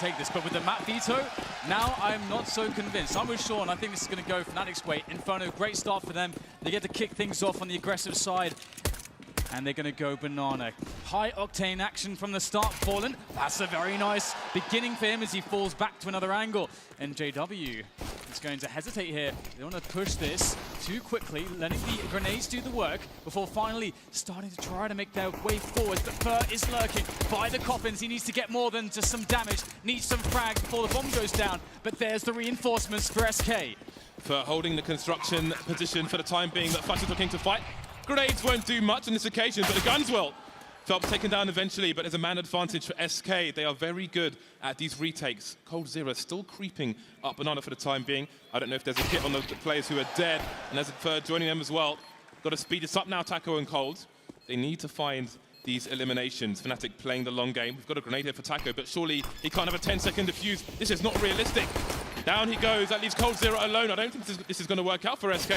take this, but with the map veto, now I'm not so convinced. I'm with Sean. I think this is going to go Fnatic's way. Inferno, great start for them. They get to kick things off on the aggressive side, and they're going to go banana. High-octane action from the start. Fallen, that's a very nice beginning for him as he falls back to another angle. And JW is going to hesitate here. They want to push this too quickly, letting the grenades do the work before finally starting to try to make their way forward. But Fur is lurking by the coffins. He needs to get more than just some damage, needs some frags before the bomb goes down. But there's the reinforcements for SK. For holding the construction position for the time being that Fnatic is looking to fight. Grenades won't do much on this occasion, but the guns will. Phelps taken down eventually, but there's a man advantage for SK. They are very good at these retakes. coldzera still creeping up banana for the time being. I don't know if there's a hit on the players who are dead, and there's a third joining them as well. Got to speed this up now, Taco and Cold. They need to find these eliminations. Fnatic playing the long game. We've got a grenade here for Taco, but surely he can't have a 10-second defuse. This is not realistic. Down he goes. That leaves coldzera alone. I don't think this is going to work out for SK.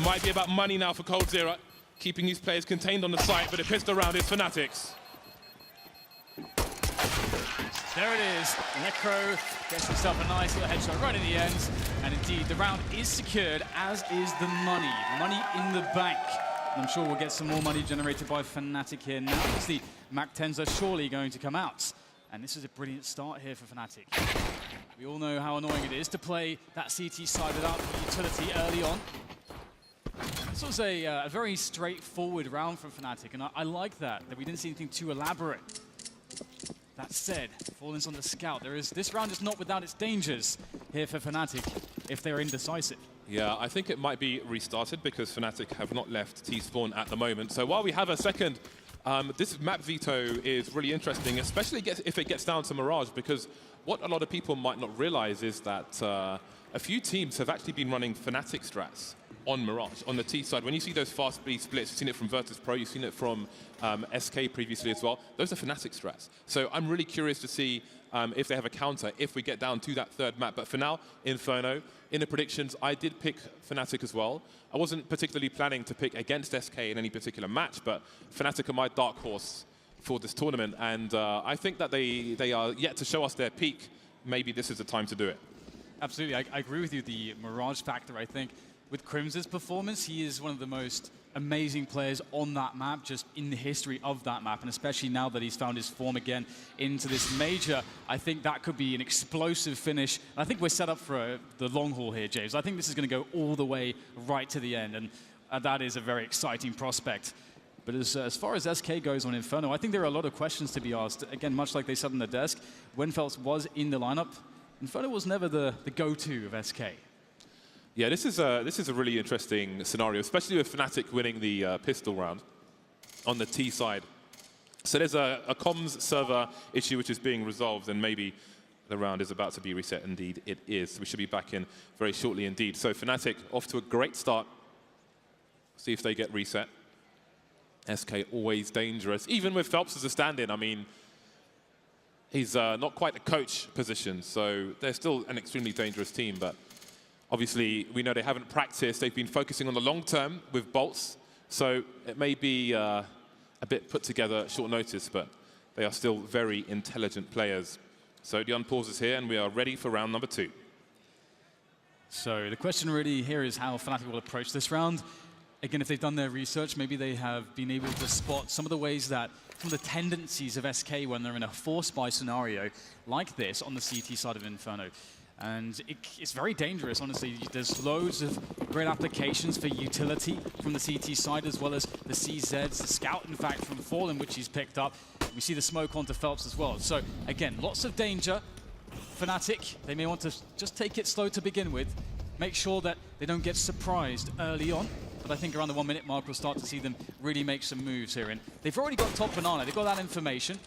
Might be about money now for coldzera, keeping these players contained on the site, but a pistol round is Fnatic's. There it is. Necro gets himself a nice little headshot right in the end. And indeed, the round is secured, as is the money. Money in the bank. And I'm sure we'll get some more money generated by Fnatic here now, as the MAC-10s are surely going to come out. And this is a brilliant start here for Fnatic. We all know how annoying it is to play that CT side without the utility early on. This was a very straightforward round from Fnatic, and I like that we didn't see anything too elaborate. That said, Fallen's on the scout. This round is not without its dangers here for Fnatic if they're indecisive. Yeah, I think it might be restarted because Fnatic have not left T-spawn at the moment. So while we have a second, this map veto is really interesting, especially if it gets down to Mirage, because what a lot of people might not realize is that a few teams have actually been running Fnatic strats on Mirage, on the T side. When you see those fast speed splits, you've seen it from Virtus Pro, you've seen it from SK previously as well. Those are Fnatic strats. So I'm really curious to see if they have a counter, if we get down to that third map. But for now, Inferno, in the predictions, I did pick Fnatic as well. I wasn't particularly planning to pick against SK in any particular match, but Fnatic are my dark horse for this tournament. And I think that they are yet to show us their peak. Maybe this is the time to do it. Absolutely, I agree with you. The Mirage factor, I think, with Crims's performance, he is one of the most amazing players on that map, just in the history of that map, and especially now that he's found his form again into this major, I think that could be an explosive finish. And I think we're set up for the long haul here, James. I think this is going to go all the way right to the end, and that is a very exciting prospect. But as far as SK goes on Inferno, I think there are a lot of questions to be asked. Again, much like they said on the desk, when Phelps was in the lineup, Inferno was never the go-to of SK. Yeah, this is a really interesting scenario, especially with Fnatic winning the pistol round on the T side. So there's a comms server issue which is being resolved, and maybe the round is about to be reset. Indeed, it is. We should be back in very shortly indeed. So Fnatic off to a great start. See if they get reset. SK always dangerous, even with Phelps as a stand-in. I mean, he's not quite a coach position, so they're still an extremely dangerous team, but obviously, we know they haven't practiced. They've been focusing on the long term with bolts, so it may be a bit put together at short notice, but they are still very intelligent players. So the unpause is here, and we are ready for round number 2. So the question really here is how Fnatic will approach this round. Again, if they've done their research, maybe they have been able to spot some of the ways that, some of the tendencies of SK when they're in a force buy scenario like this on the CT side of Inferno. And it's very dangerous, honestly. There's loads of great applications for utility from the CT side, as well as the CZs, the Scout, in fact, from Fallen, which he's picked up. We see the smoke onto Phelps as well. So, again, lots of danger. Fnatic, they may want to just take it slow to begin with, make sure that they don't get surprised early on. But I think around the 1 minute mark, we'll start to see them really make some moves here. And they've already got top banana. They've got that information.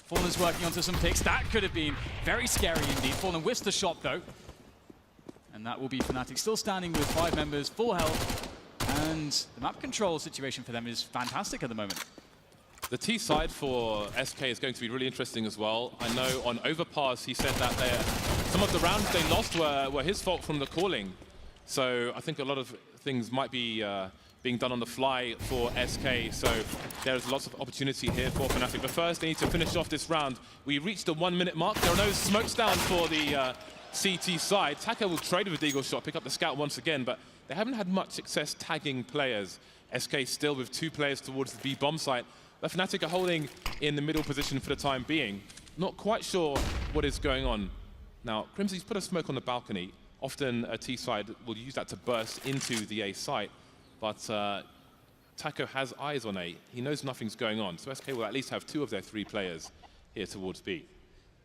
Fallen's working onto some picks. That could have been very scary indeed. Fallen whiffs the shot though. And that will be Fnatic still standing with 5 members, full health. And the map control situation for them is fantastic at the moment. The T side for SK is going to be really interesting as well. I know on Overpass he said that some of the rounds they lost were his fault from the calling. So I think a lot of things might be being done on the fly for SK, so there's lots of opportunity here for Fnatic. But first, they need to finish off this round. We reached the 1 minute mark. There are no smokes down for the CT side. Taco will trade with Deagle shot, pick up the scout once again, but they haven't had much success tagging players. SK still with 2 players towards the B bomb site. But Fnatic are holding in the middle position for the time being. Not quite sure what is going on. Now, Crimsy's put a smoke on the balcony. Often a T side will use that to burst into the A site. But Taco has eyes on A. He knows nothing's going on. So SK will at least have 2 of their 3 players here towards B.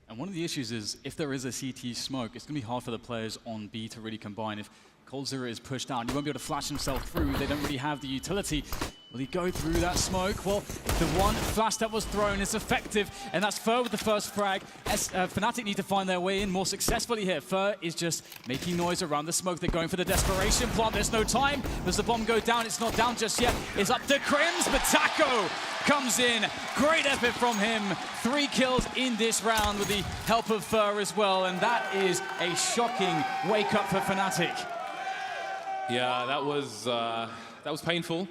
And one of the issues is if there is a CT smoke, it's going to be hard for the players on B to really combine. If coldzera is pushed down, he won't be able to flash himself through. They don't really have the utility. Will he go through that smoke? Well, the one flash that was thrown is effective, and that's Fer with the first frag. Fnatic need to find their way in more successfully here. Fer is just making noise around the smoke. They're going for the desperation plant. There's no time. Does the bomb go down? It's not down just yet. It's up to Crims, but Taco comes in. Great effort from him. 3 kills in this round with the help of Fer as well, and that is a shocking wake-up for Fnatic. Yeah, that was painful.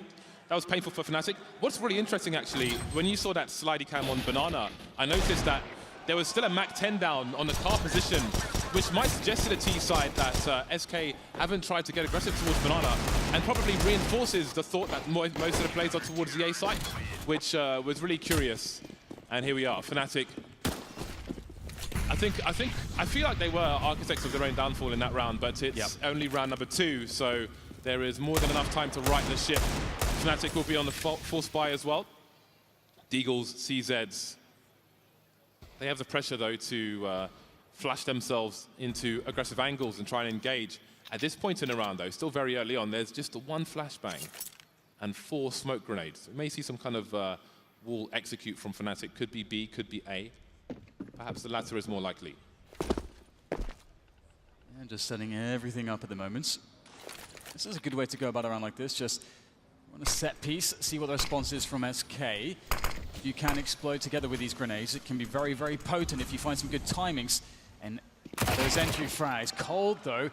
That was painful for Fnatic. What's really interesting, actually, when you saw that slidey cam on Banana, I noticed that there was still a Mach 10 down on the car position, which might suggest to the T side that SK haven't tried to get aggressive towards Banana, and probably reinforces the thought that most of the plays are towards the A side, which was really curious. And here we are, Fnatic. I feel like they were architects of their own downfall in that round, but it's only round number 2, so there is more than enough time to right the ship. Fnatic will be on the force buy as well. Deagles, CZs. They have the pressure, though, to flash themselves into aggressive angles and try and engage. At this point in the round, though, still very early on, there's just the 1 flashbang and 4 smoke grenades. We may see some kind of wall execute from Fnatic. Could be B, could be A. Perhaps the latter is more likely. And just setting everything up at the moment. This is a good way to go about a round like this. Just run a set piece, see what the response is from SK. You can explode together with these grenades. It can be very, very potent if you find some good timings. And those entry frags. Cold, though,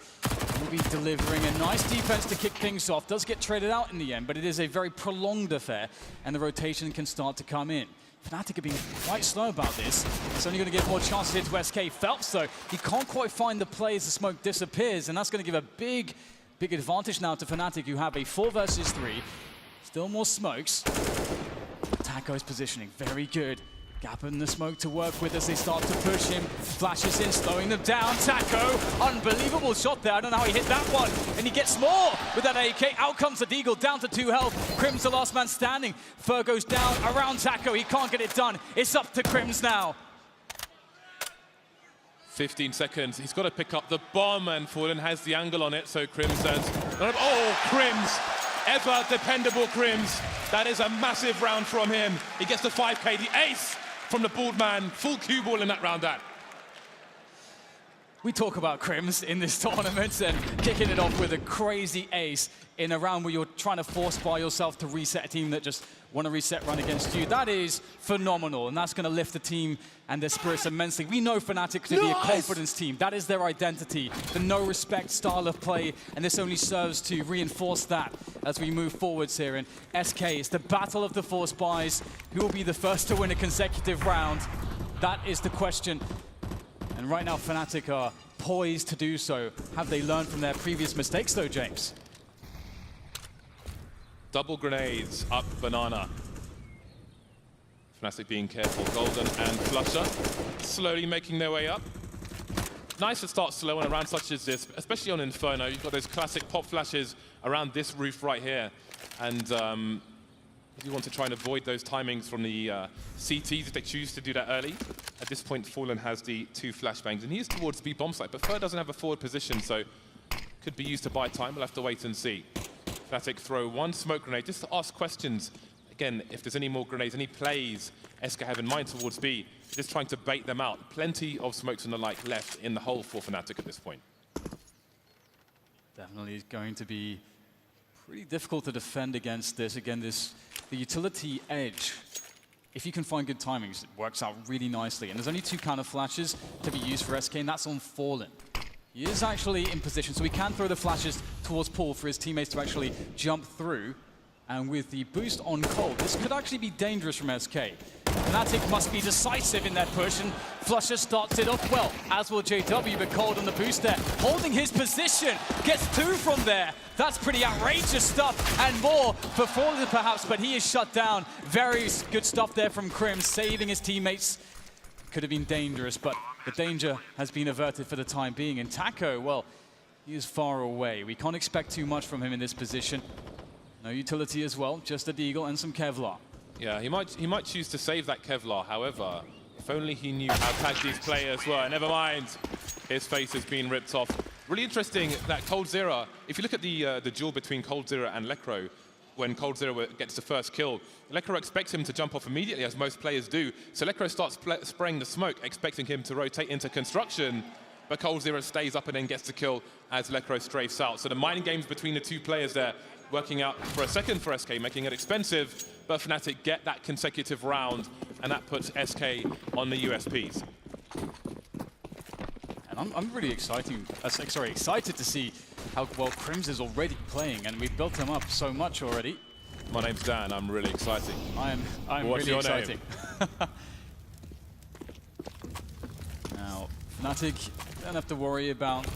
will be delivering a nice defense to kick things off. Does get traded out in the end, but it is a very prolonged affair, and the rotation can start to come in. Fnatic have been quite slow about this. It's only going to give more chances here to SK. Phelps, though, he can't quite find the play as the smoke disappears, and that's going to give a big advantage now to Fnatic, who have a 4 versus 3. Still more smokes. Taco's positioning, very good. Gap in the smoke to work with as they start to push him. Flashes in, slowing them down. Taco, unbelievable shot there. I don't know how he hit that one. And he gets more with that AK. Out comes the Deagle, down to 2 health. Crims the last man standing. Fer goes down around Taco. He can't get it done. It's up to Crims now. 15 seconds. He's got to pick up the bomb, and Fallen has the angle on it, so Crims says, oh, Crims. Ever dependable Crims. That is a massive round from him. He gets the 5K, the ace from the bald man. Full cue ball in that round. We talk about Crims in this tournament and kicking it off with a crazy ace in a round where you're trying to force by yourself to reset a team that just want to reset run against you. That is phenomenal, and that's going to lift the team and their spirits immensely. We know Fnatic to be a confidence team. That is their identity, the no-respect style of play, and this only serves to reinforce that as we move forwards here. And SK, it's the battle of the force buys. Who will be the first to win a consecutive round? That is the question. And right now, Fnatic are poised to do so. Have they learned from their previous mistakes, though, James? Double grenades up Banana. Fnatic being careful. Golden and Flusher slowly making their way up. Nice to start slow on a round such as this, especially on Inferno. You've got those classic pop flashes around this roof right here. And if you want to try and avoid those timings from the CTs, if they choose to do that early. At this point, Fallen has the 2 flashbangs, and he is towards the B bomb site, but Fer doesn't have a forward position, so could be used to buy time. We'll have to wait and see. Fnatic throw 1 smoke grenade just to ask questions. Again, if there's any more grenades, any plays SK have in mind towards B, just trying to bait them out. Plenty of smokes and the like left in the hole for Fnatic at this point. Definitely is going to be pretty difficult to defend against this. Again, the utility edge, if you can find good timings, it works out really nicely. And there's only 2 counter flashes to be used for SK, and that's on Fallen. He is actually in position, so he can throw the flashes towards Paul for his teammates to actually jump through. And with the boost on Cold, this could actually be dangerous from SK. Fnatic must be decisive in that push, and Flusher starts it off well, as will JW, but Cold on the boost there, holding his position, gets 2 from there. That's pretty outrageous stuff, and more for Fallen perhaps, but he is shut down. Very good stuff there from Crim, saving his teammates. Could have been dangerous, but the danger has been averted for the time being. And Taco, well, he is far away. We can't expect too much from him in this position. No utility as well, just a Deagle and some Kevlar. Yeah, he might choose to save that Kevlar. However, if only he knew how tagged these players were. Never mind, his face has been ripped off. Really interesting that coldzera, if you look at the duel between coldzera and Lekr0, when coldzera gets the first kill, Lekr0 expects him to jump off immediately, as most players do. So Lekr0 starts spraying the smoke, expecting him to rotate into construction. But coldzera stays up and then gets the kill as Lekr0 strafes out. So the mining games between the two players there, working out for a second for SK, making it expensive, but Fnatic get that consecutive round, and that puts SK on the USPs. And I'm really excited to see how well Crims is already playing, and we've built him up so much already. My name's Dan, I'm really excited. I'm What's really your excited. name? Now, Fnatic don't have to worry about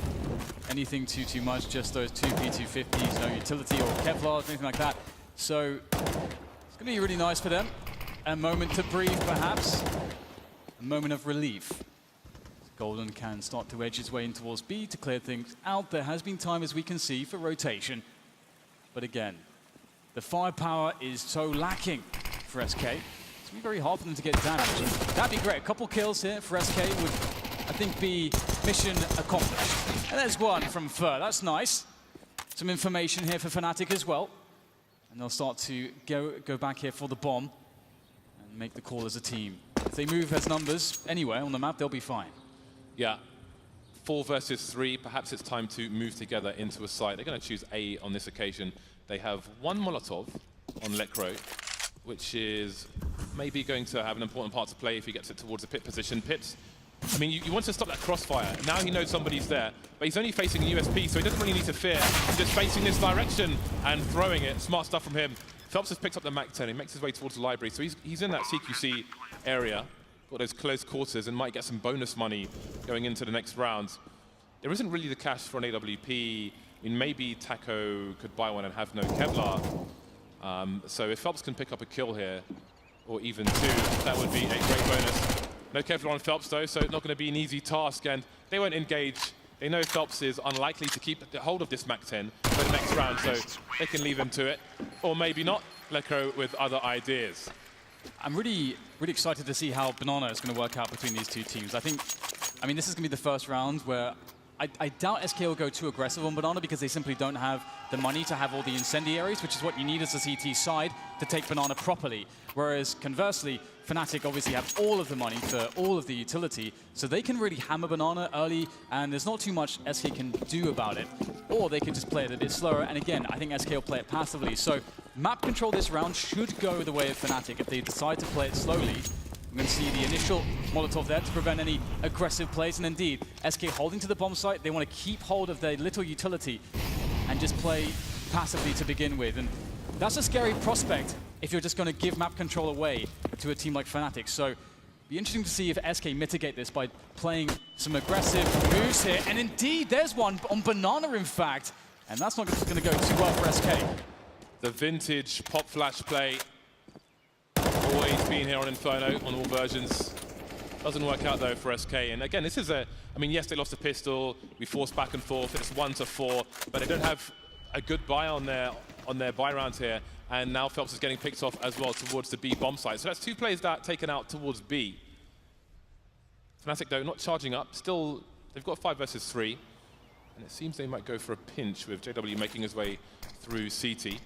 anything too much, just those 2 P250s, no utility or Kevlar, anything like that. So it's going to be really nice for them. A moment to breathe, perhaps. A moment of relief. Golden can start to edge his way in towards B to clear things out. There has been time, as we can see, for rotation. But again, the firepower is so lacking for SK. It's going to be very hard for them to get damage. That'd be great. A couple kills here for SK would, I think, be mission accomplished. And there's one from Fur. That's nice. Some information here for Fnatic as well. And they'll start to go back here for the bomb and make the call as a team. If they move as numbers anywhere on the map, they'll be fine. Yeah, 4 versus 3. Perhaps it's time to move together into a site. They're going to choose A on this occasion. They have 1 Molotov on Lekr0, which is maybe going to have an important part to play if he gets it towards the pit position. Pits, I mean, you want to stop that crossfire. Now he knows somebody's there, but he's only facing a USP, so he doesn't really need to fear. He's just facing this direction and throwing it. Smart stuff from him. Phelps has picked up the MAC-10. He makes his way towards the library, so he's in that CQC area. Got those close quarters and might get some bonus money going into the next round. There isn't really the cash for an AWP. I mean, maybe Taco could buy one and have no Kevlar. So if Phelps can pick up a kill here, or even 2, that would be a great bonus. No Kevlar on Phelps though, so not going to be an easy task, and they won't engage. They know Phelps is unlikely to keep the hold of this MAC-10 for the next round, so they can leave him to it. Or maybe not. Lekr0 with other ideas. I'm really excited to see how Banana is going to work out between these two teams. I mean, this is going to be the first round where I doubt SK will go too aggressive on Banana because they simply don't have the money to have all the incendiaries, which is what you need as a CT side to take Banana properly. Whereas, conversely, Fnatic obviously have all of the money for all of the utility, so they can really hammer Banana early, and there's not too much SK can do about it. Or they can just play it a bit slower, and again, I think SK will play it passively. So map control this round should go the way of Fnatic if they decide to play it slowly. We're going to see the initial Molotov there to prevent any aggressive plays, and indeed, SK holding to the bomb site, they want to keep hold of their little utility and just play passively to begin with. And that's a scary prospect if you're just going to give map control away to a team like Fnatic. So be interesting to see if SK mitigate this by playing some aggressive moves here. And indeed, there's one on Banana, in fact, and that's not going to go too well for SK. The vintage pop flash play. Always been here on Inferno, on all versions. Doesn't work out though for SK. And again, this is I mean, yes, they lost a pistol. We forced back and forth. It's 1-4, but they don't have a good buy on their buy round here. And now Phelps is getting picked off as well towards the B bomb site. So that's 2 players that taken out towards B. Fnatic though, not charging up. Still, they've got 5 versus 3. And it seems they might go for a pinch with JW making his way through CT.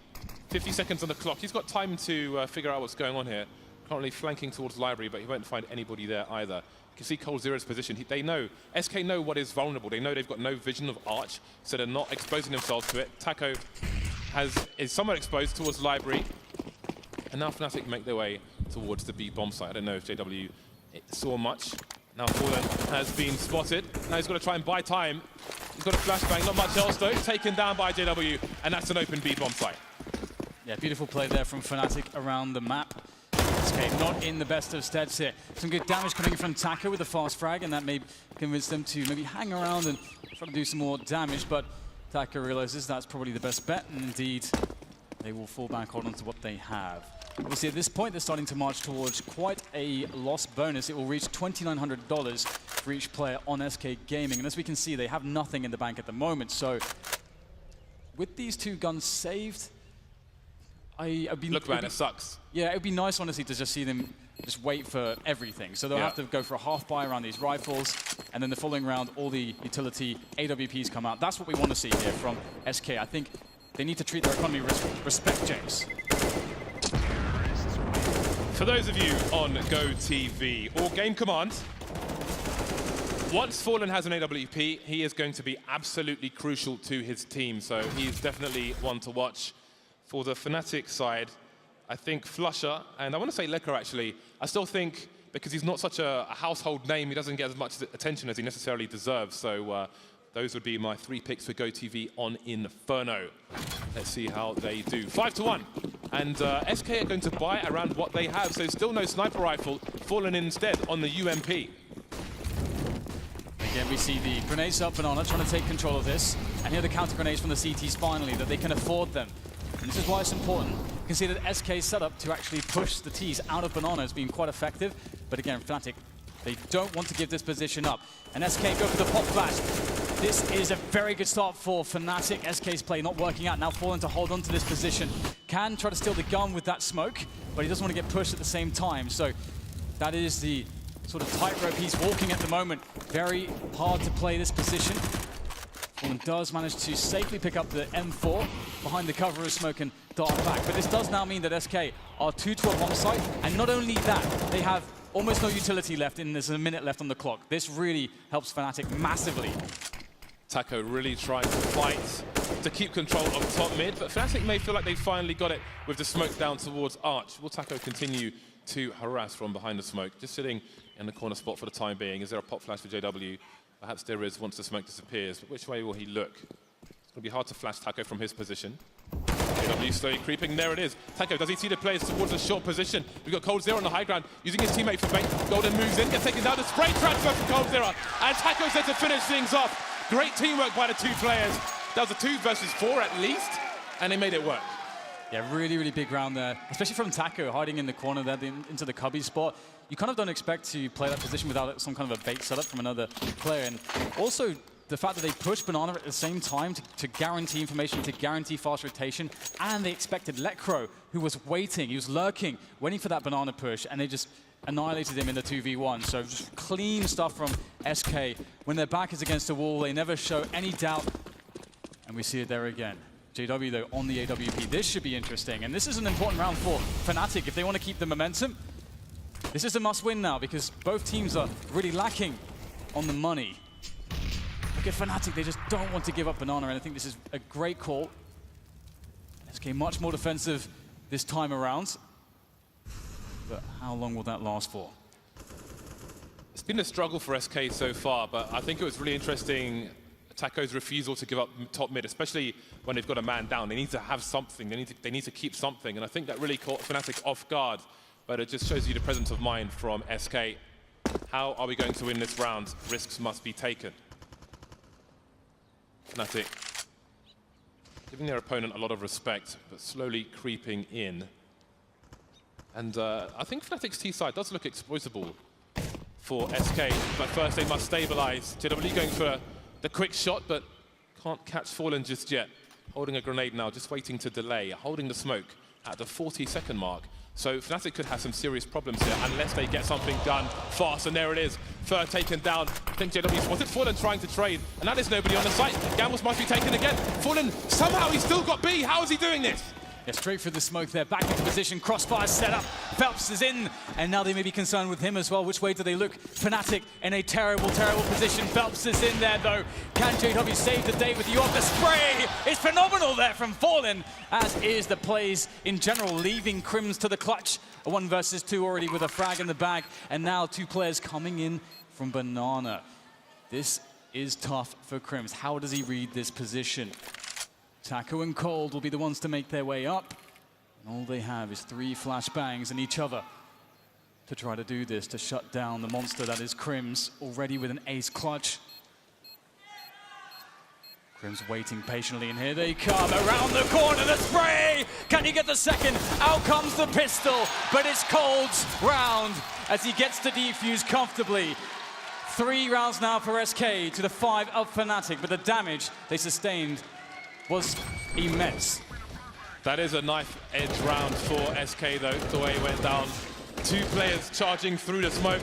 50 seconds on the clock. He's got time to figure out what's going on here. Currently flanking towards library, but he won't find anybody there either. You can see coldzera's position. They know, SK know what is vulnerable. They know they've got no vision of Arch, so they're not exposing themselves to it. Taco is somewhat exposed towards library. And now Fnatic make their way towards the B bomb site. I don't know if JW saw much. Now Fallen has been spotted. Now he's got to try and buy time. He's got a flashbang, not much else though. Taken down by JW, and that's an open B bomb site. Yeah, beautiful play there from Fnatic around the map. SK not in the best of steads here. Some good damage coming from Taco with a fast frag, and that may convince them to maybe hang around and try to do some more damage, but Taco realizes that's probably the best bet, and indeed, they will fall back on onto what they have. Obviously, at this point, they're starting to march towards quite a loss bonus. It will reach $2,900 for each player on SK Gaming, and as we can see, they have nothing in the bank at the moment, so with these two guns saved, Look, man, it sucks. Yeah, it would be nice, honestly, to just see them just wait for everything. So they'll have to go for a half buy around these rifles, and then the following round, all the utility AWPs come out. That's what we want to see here from SK. I think they need to treat their economy with respect, James. For those of you on Go TV or Game Command, once Fallen has an AWP, he is going to be absolutely crucial to his team. So he's definitely one to watch. For the Fnatic side, I think Flusher, and I want to say Lecker actually, I still think because he's not such a household name, he doesn't get as much attention as he necessarily deserves. So those would be my 3 picks for GoTV on Inferno. Let's see how they do. 5-1. And SK are going to buy around what they have. So still no sniper rifle, Fallen instead on the UMP. Again, we see the grenades up, Banana trying to take control of this. And here are the counter grenades from the CTs finally, that they can afford them. And this is why it's important. You can see that SK's setup to actually push the T's out of Banana has been quite effective. But again, Fnatic, they don't want to give this position up. And SK go for the pop flash. This is a very good start for Fnatic. SK's play not working out. Now Fallen to hold on to this position. Can try to steal the gun with that smoke, but he doesn't want to get pushed at the same time. So that is the sort of tightrope he's walking at the moment. Very hard to play this position. Fallen does manage to safely pick up the M4 behind the cover of smoke and dart back. But this does now mean that SK are 2 to a bomb site. And not only that, they have almost no utility left, and there's a minute left on the clock. This really helps Fnatic massively. Taco really trying to fight to keep control of top mid, but Fnatic may feel like they finally got it with the smoke down towards Arch. Will Taco continue to harass from behind the smoke? Just sitting in the corner spot for the time being. Is there a pop flash for JW? Perhaps there is once the smoke disappears, but which way will he look? It's going to be hard to flash Taco from his position. JW slowly creeping, there it is. Taco, does he see the players towards a short position? We've got Cold Zero on the high ground, using his teammate for bait. Golden moves in, gets taken down, the spray transfer from Cold Zero, and Taco's there to finish things off. Great teamwork by the 2 players. That was a 2 versus 4 at least, and they made it work. Yeah, really, really big round there, especially from Taco hiding in the corner there into the cubby spot. You kind of don't expect to play that position without some kind of a bait setup from another player. And also, the fact that they pushed Banana at the same time to guarantee information, to guarantee fast rotation, and they expected Lekro, who was waiting, he was lurking, waiting for that Banana push, and they just annihilated him in the 2v1. So just clean stuff from SK. When their back is against the wall, they never show any doubt. And we see it there again. JW, though, on the AWP. This should be interesting. And this is an important round for Fnatic. If they want to keep the momentum, this is a must-win now, because both teams are really lacking on the money. Look at Fnatic. They just don't want to give up Banana, and I think this is a great call. SK much more defensive this time around. But how long will that last for? It's been a struggle for SK so far, but I think it was really interesting Taco's refusal to give up top mid, especially when they've got a man down. They need to have something. They need to keep something, and I think that really caught Fnatic off guard. But it just shows you the presence of mind from SK. How are we going to win this round? Risks must be taken. Fnatic giving their opponent a lot of respect, but slowly creeping in. And I think Fnatic's T side does look exploitable for SK, but first they must stabilize. JW going for the quick shot, but can't catch Fallen just yet. Holding a grenade now, just waiting to delay, holding the smoke at the 40-second mark. So Fnatic could have some serious problems here unless they get something done fast. And there it is, Fur taken down. I think JW spotted Fallen trying to trade, and now there's nobody on the site. Gambles must be taken again. Fallen, somehow he's still got B. How is he doing this? Yeah, straight for the smoke there, back into position, crossfire set up, Phelps is in, and now they may be concerned with him as well. Which way do they look? Fnatic in a terrible, terrible position. Phelps is in there though. Can JW save the day with the off? The spray is phenomenal there from Fallen, as is the plays in general, leaving Crims to the clutch. A 1 versus 2 already with a frag in the bag, and now 2 players coming in from Banana. This is tough for Crims. How does he read this position? Taco and Cold will be the ones to make their way up. And all they have is 3 flashbangs in each other to try to do this, to shut down the monster that is Crims, already with an ace clutch. Crims waiting patiently, and here they come around the corner, the spray! Can he get the second? Out comes the pistol, but it's Cold's round as he gets to defuse comfortably. 3 rounds now for SK to the 5 of Fnatic, but the damage they sustained was immense. That is a knife-edge round for SK, though, the way it went down. 2 players charging through the smoke.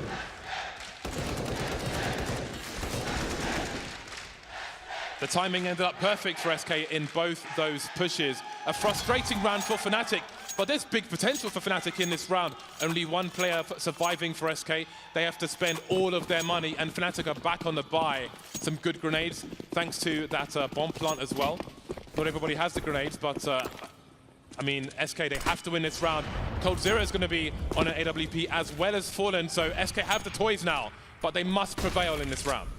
The timing ended up perfect for SK in both those pushes. A frustrating round for Fnatic, but there's big potential for Fnatic in this round. Only 1 player surviving for SK. They have to spend all of their money, and Fnatic are back on the buy. Some good grenades, thanks to that bomb plant as well. Not everybody has the grenades, but I mean, SK, they have to win this round. coldzera is going to be on an AWP as well as Fallen, so SK have the toys now, but they must prevail in this round.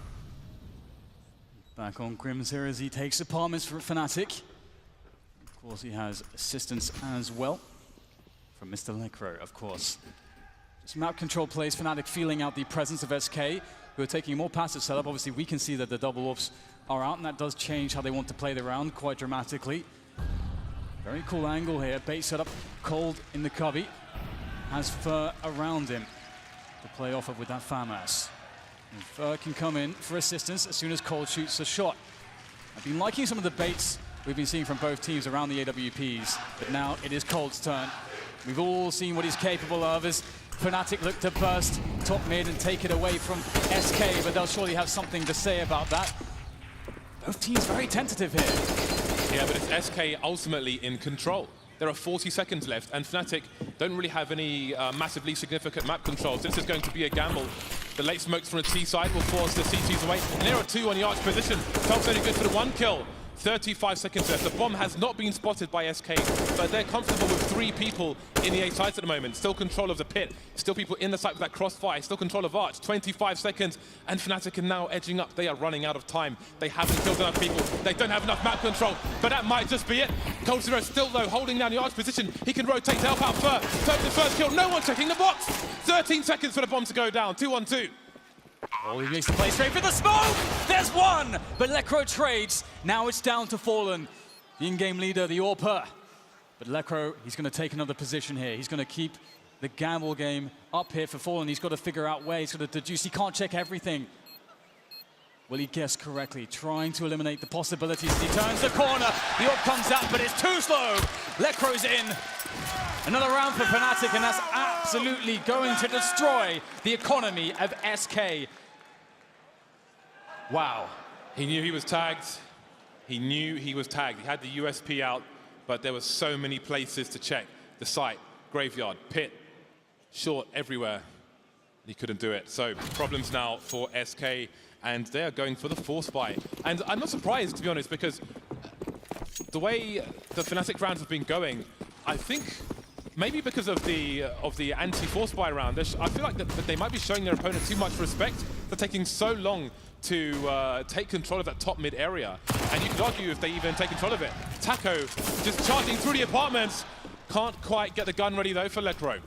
Back on Crims here as he takes apartments for Fnatic. Of course, he has assistance as well from Mr. Lecro, of course. Just map control plays, Fnatic feeling out the presence of SK, who are taking a more passive setup. Obviously, we can see that the double ops are out, and that does change how they want to play the round quite dramatically. Very cool angle here, bait setup, Cold in the cubby. Has Fur around him to play off of with that FAMAS. And Fur can come in for assistance as soon as Cold shoots a shot. I've been liking some of the baits we've been seeing from both teams around the AWPs, but now it is Cold's turn. We've all seen what he's capable of as Fnatic look to burst top mid and take it away from SK, but they'll surely have something to say about that. Both teams very tentative here. Yeah, but it's SK ultimately in control. There are 40 seconds left, and Fnatic don't really have any massively significant map controls. This is going to be a gamble. The late smokes from the T side will force the CTs away. And there are 2 on the arch position. Felt's only good for the 1 kill. 35 seconds left. The bomb has not been spotted by SK, but they're comfortable with 3 people in the A sites at the moment. Still control of the pit. Still people in the site with that crossfire. Still control of arch. 25 seconds, and Fnatic are now edging up. They are running out of time. They haven't killed enough people. They don't have enough map control, but that might just be it. coldzera still, though, holding down the arch position. He can rotate to help out Fur. Fur the first kill. No one checking the box. 13 seconds for the bomb to go down. 2-on-2. Oh, he makes the play straight for the smoke! There's 1! But Lecro trades. Now it's down to Fallen, the in-game leader, the AWPer. But Lecro, he's going to take another position here. He's going to keep the gamble game up here for Fallen. He's got to figure out where he's going to deduce. He can't check everything. Will he guess correctly? Trying to eliminate the possibilities as he turns the corner. The AWP comes out, but it's too slow. Lecro's in. Another round for Fnatic, and that's absolutely going to destroy the economy of SK. Wow. He knew he was tagged. He knew he was tagged. He had the USP out, but there were so many places to check. The site, graveyard, pit, short, everywhere. He couldn't do it. So problems now for SK, and they are going for the force buy. And I'm not surprised, to be honest, because the way the Fnatic rounds have been going, I think maybe because of the anti-force buy round, I feel like that they might be showing their opponent too much respect. They're taking so long to take control of that top mid area. And you could argue if they even take control of it. Taco just charging through the apartments. Can't quite get the gun ready, though, for Lecro.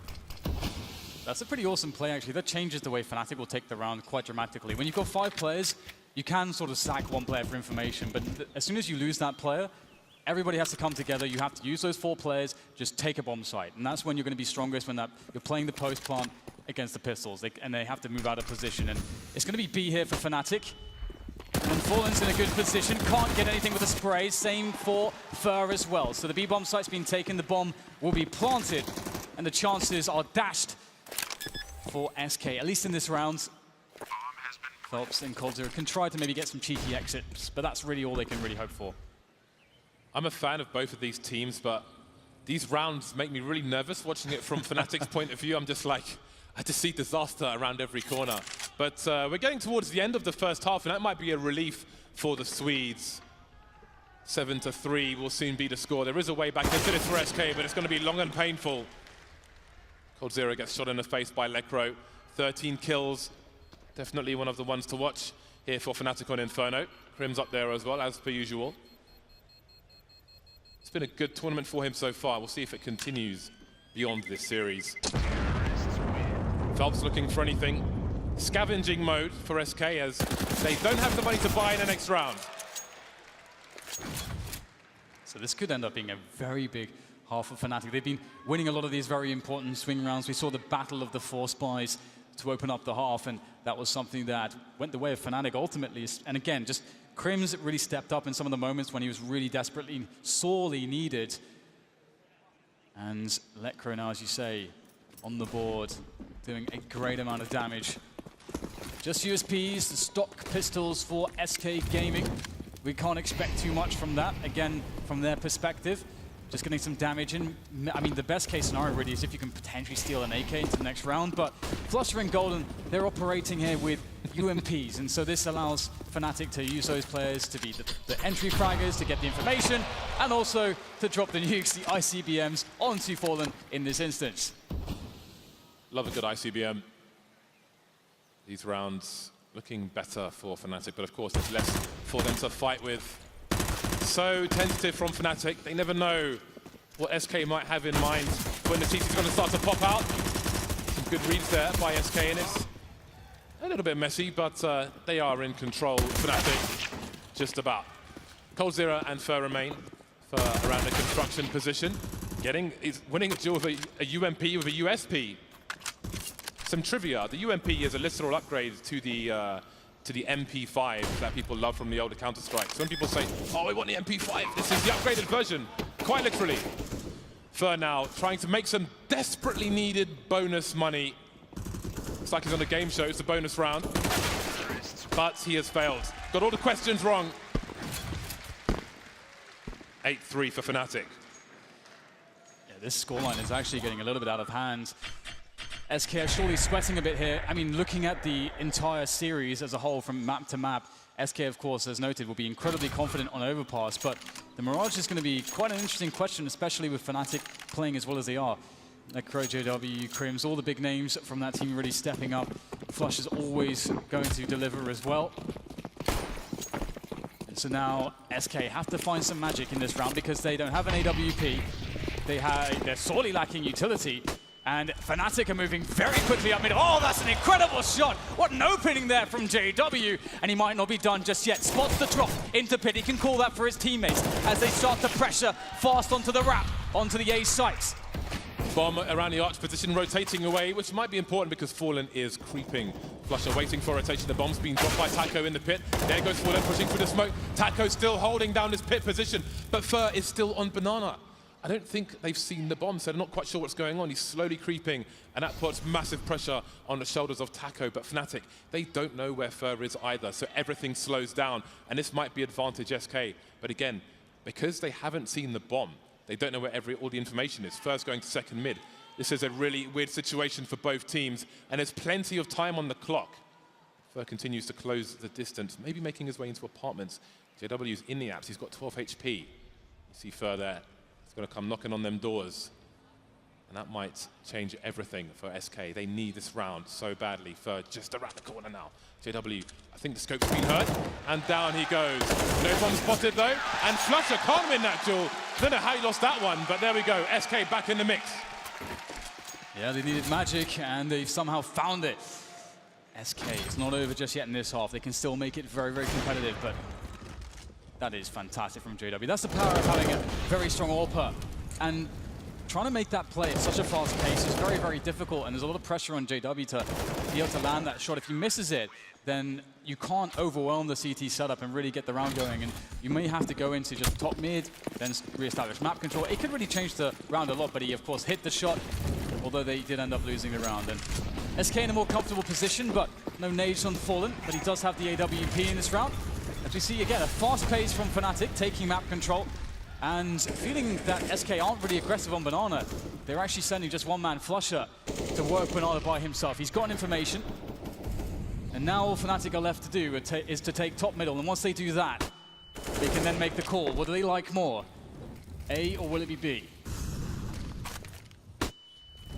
That's a pretty awesome play, actually. That changes the way Fnatic will take the round quite dramatically. When you've got 5 players, you can sort of sack 1 player for information, but as soon as you lose that player, everybody has to come together. You have to use those 4 players, just take a bomb site. And that's when you're going to be strongest, when you're playing the post plant against the pistols. And they have to move out of position. And it's going to be B here for Fnatic. And Fallen's in a good position. Can't get anything with a spray. Same for Fur as well. So the B bomb site's been taken. The bomb will be planted. And the chances are dashed for SK, at least in this round. Phelps and coldzera can try to maybe get some cheeky exits, but that's really all they can really hope for. I'm a fan of both of these teams, but these rounds make me really nervous watching it from Fnatic's point of view. I'm just like, I just see disaster around every corner. But we're getting towards the end of the first half, and that might be a relief for the Swedes. 7-3 will soon be the score. There is a way back into this for SK, but it's going to be long and painful. coldzera gets shot in the face by Lecro. 13 kills. Definitely one of the ones to watch here for Fnatic on Inferno. Crim's up there as well, as per usual. It's been a good tournament for him so far. We'll see if it continues beyond this series. Phelps looking for anything. Scavenging mode for SK as they don't have the money to buy in the next round. So this could end up being a very big half for Fnatic. They've been winning a lot of these very important swing rounds. We saw the battle of the 4 spies to open up the half, and that was something that went the way of Fnatic ultimately. And again, just Crims really stepped up in some of the moments when he was really desperately, sorely needed. And Lecro now, as you say, on the board, doing a great amount of damage. Just USPs, the stock pistols for SK Gaming. We can't expect too much from that, again, from their perspective. Just getting some damage in. I mean, the best case scenario really is if you can potentially steal an AK into the next round, but Flusher and Golden, they're operating here with UMPs, and so this allows Fnatic to use those players to be the entry fraggers, to get the information, and also to drop the nukes, the ICBMs, onto Fallen in this instance. Love a good ICBM. These rounds looking better for Fnatic, but of course there's less for them to fight with. So tentative from Fnatic. They never know what SK might have in mind when the CT is going to start to pop out. Some good reads there by SK, and it's a little bit messy, but they are in control. Fnatic, just about. coldzera and Fer remain for around the construction position. He's winning a duel with a UMP with a USP. Some trivia: the UMP is a literal upgrade to the MP5 that people love from the older Counter-Strike. So when people say, "Oh, we want the MP5," this is the upgraded version, quite literally. Fer now trying to make some desperately needed bonus money. Looks like he's on the game show. It's a bonus round, but he has failed. Got all the questions wrong. 8-3 for Fnatic. Yeah, this scoreline is actually getting a little bit out of hand. SK are surely sweating a bit here. I mean, looking at the entire series as a whole from map to map, SK, of course, as noted, will be incredibly confident on overpass, but the Mirage is going to be quite an interesting question, especially with Fnatic playing as well as they are. Necro, JW, Crims, all the big names from that team really stepping up. Flush is always going to deliver as well. And so now SK have to find some magic in this round because they don't have an AWP. They're sorely lacking utility. And Fnatic are moving very quickly up mid. Oh, that's an incredible shot. What an opening there from JW. And he might not be done just yet. Spots the drop into pit. He can call that for his teammates as they start to pressure fast onto the wrap, onto the A sites. Bomb around the arch position, rotating away, which might be important because Fallen is creeping. Flusher waiting for rotation. The bomb's being dropped by Taco in the pit. There goes Fallen pushing through the smoke. Taco still holding down this pit position, but Fer is still on Banana. I don't think they've seen the bomb, so they're not quite sure what's going on. He's slowly creeping, and that puts massive pressure on the shoulders of Taco. But Fnatic, they don't know where Fer is either, so everything slows down, and this might be advantage SK. But again, because they haven't seen the bomb, they don't know where all the information is. Fer's going to second mid. This is a really weird situation for both teams, and there's plenty of time on the clock. Fer continues to close the distance, maybe making his way into apartments. JW's in the apps. He's got 12 HP. You see Fer there. He's going to come knocking on them doors. And that might change everything for SK. They need this round so badly. Fer just around the corner now. JW, I think the scope's been heard. And down he goes. No bomb spotted though. And Flusher can't win that duel. Don't know how he lost that one, but there we go. SK back in the mix. Yeah, they needed magic, and they've somehow found it. SK, it's not over just yet in this half. They can still make it very, very competitive, but that is fantastic from JW. That's the power of having a very strong AWP. And trying to make that play at such a fast pace is very, very difficult, and there's a lot of pressure on JW to be able to land that shot. If he misses it, then you can't overwhelm the CT setup and really get the round going, and you may have to go into just top mid, then re-establish map control. It could really change the round a lot, but he, of course, hit the shot, although they did end up losing the round. And SK in a more comfortable position, but no nades on Fallen, but he does have the AWP in this round. As we see, again, a fast pace from Fnatic, taking map control, and feeling that SK aren't really aggressive on Banana. They're actually sending just one-man Flusher to work Banana by himself. He's gotten information, and now all Fnatic are left to do is to take top middle, and once they do that, they can then make the call. What do they like more? A, or will it be B?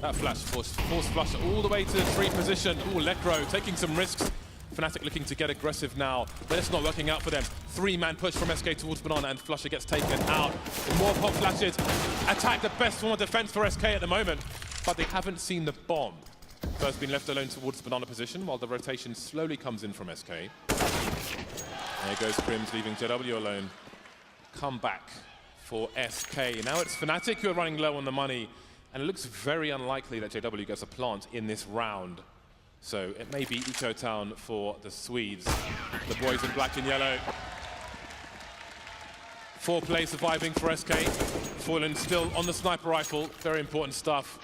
That flash forced Flusher all the way to the 3 position. Ooh, Lecro taking some risks Fnatic looking to get aggressive now, but it's not working out for them. 3-man push from SK towards Banana, and Flusher gets taken out. More pop flashes. Attack, the best form of defense for SK at the moment, but they haven't seen the bomb. First been left alone towards Banana position, while the rotation slowly comes in from SK. There goes Crims, leaving JW alone. Come back for SK. Now it's Fnatic who are running low on the money, and it looks very unlikely that JW gets a plant in this round. So it may be Eco Town for the Swedes. The boys in black and yellow. 4-play surviving for SK. Fallen still on the sniper rifle. Very important stuff.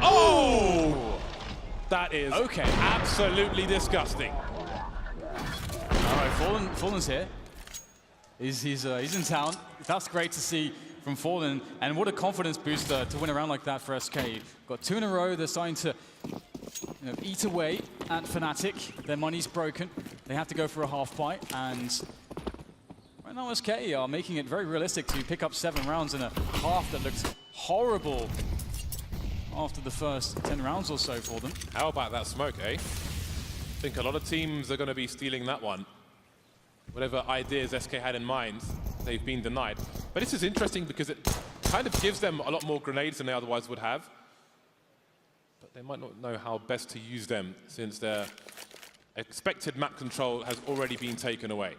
Oh! That is absolutely disgusting. All right, Fallen's here. He's in town. That's great to see from Fallen, and what a confidence booster to win a round like that for SK. Got 2 in a row. They're starting to eat away at Fnatic. Their money's broken. They have to go for a half bite, and right now SK are making it very realistic to pick up 7 rounds in a half that looks horrible after the first 10 rounds or so for them. How about that smoke, eh? I think a lot of teams are going to be stealing that one. Whatever ideas SK had in mind, they've been denied. But this is interesting because it kind of gives them a lot more grenades than they otherwise would have. But they might not know how best to use them since their expected map control has already been taken away.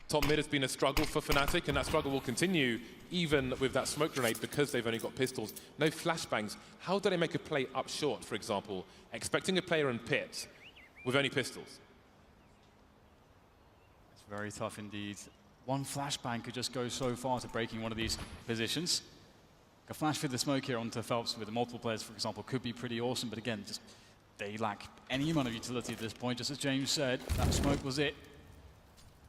Top mid has been a struggle for Fnatic, and that struggle will continue even with that smoke grenade because they've only got pistols. No flashbangs. How do they make a play up short, for example, expecting a player in pit with only pistols? It's very tough indeed. One flashbang could just go so far to breaking one of these positions. A flash through the smoke here onto Phelps with the multiple players, for example, could be pretty awesome, but again, just they lack any amount of utility at this point. Just as James said, that smoke was it.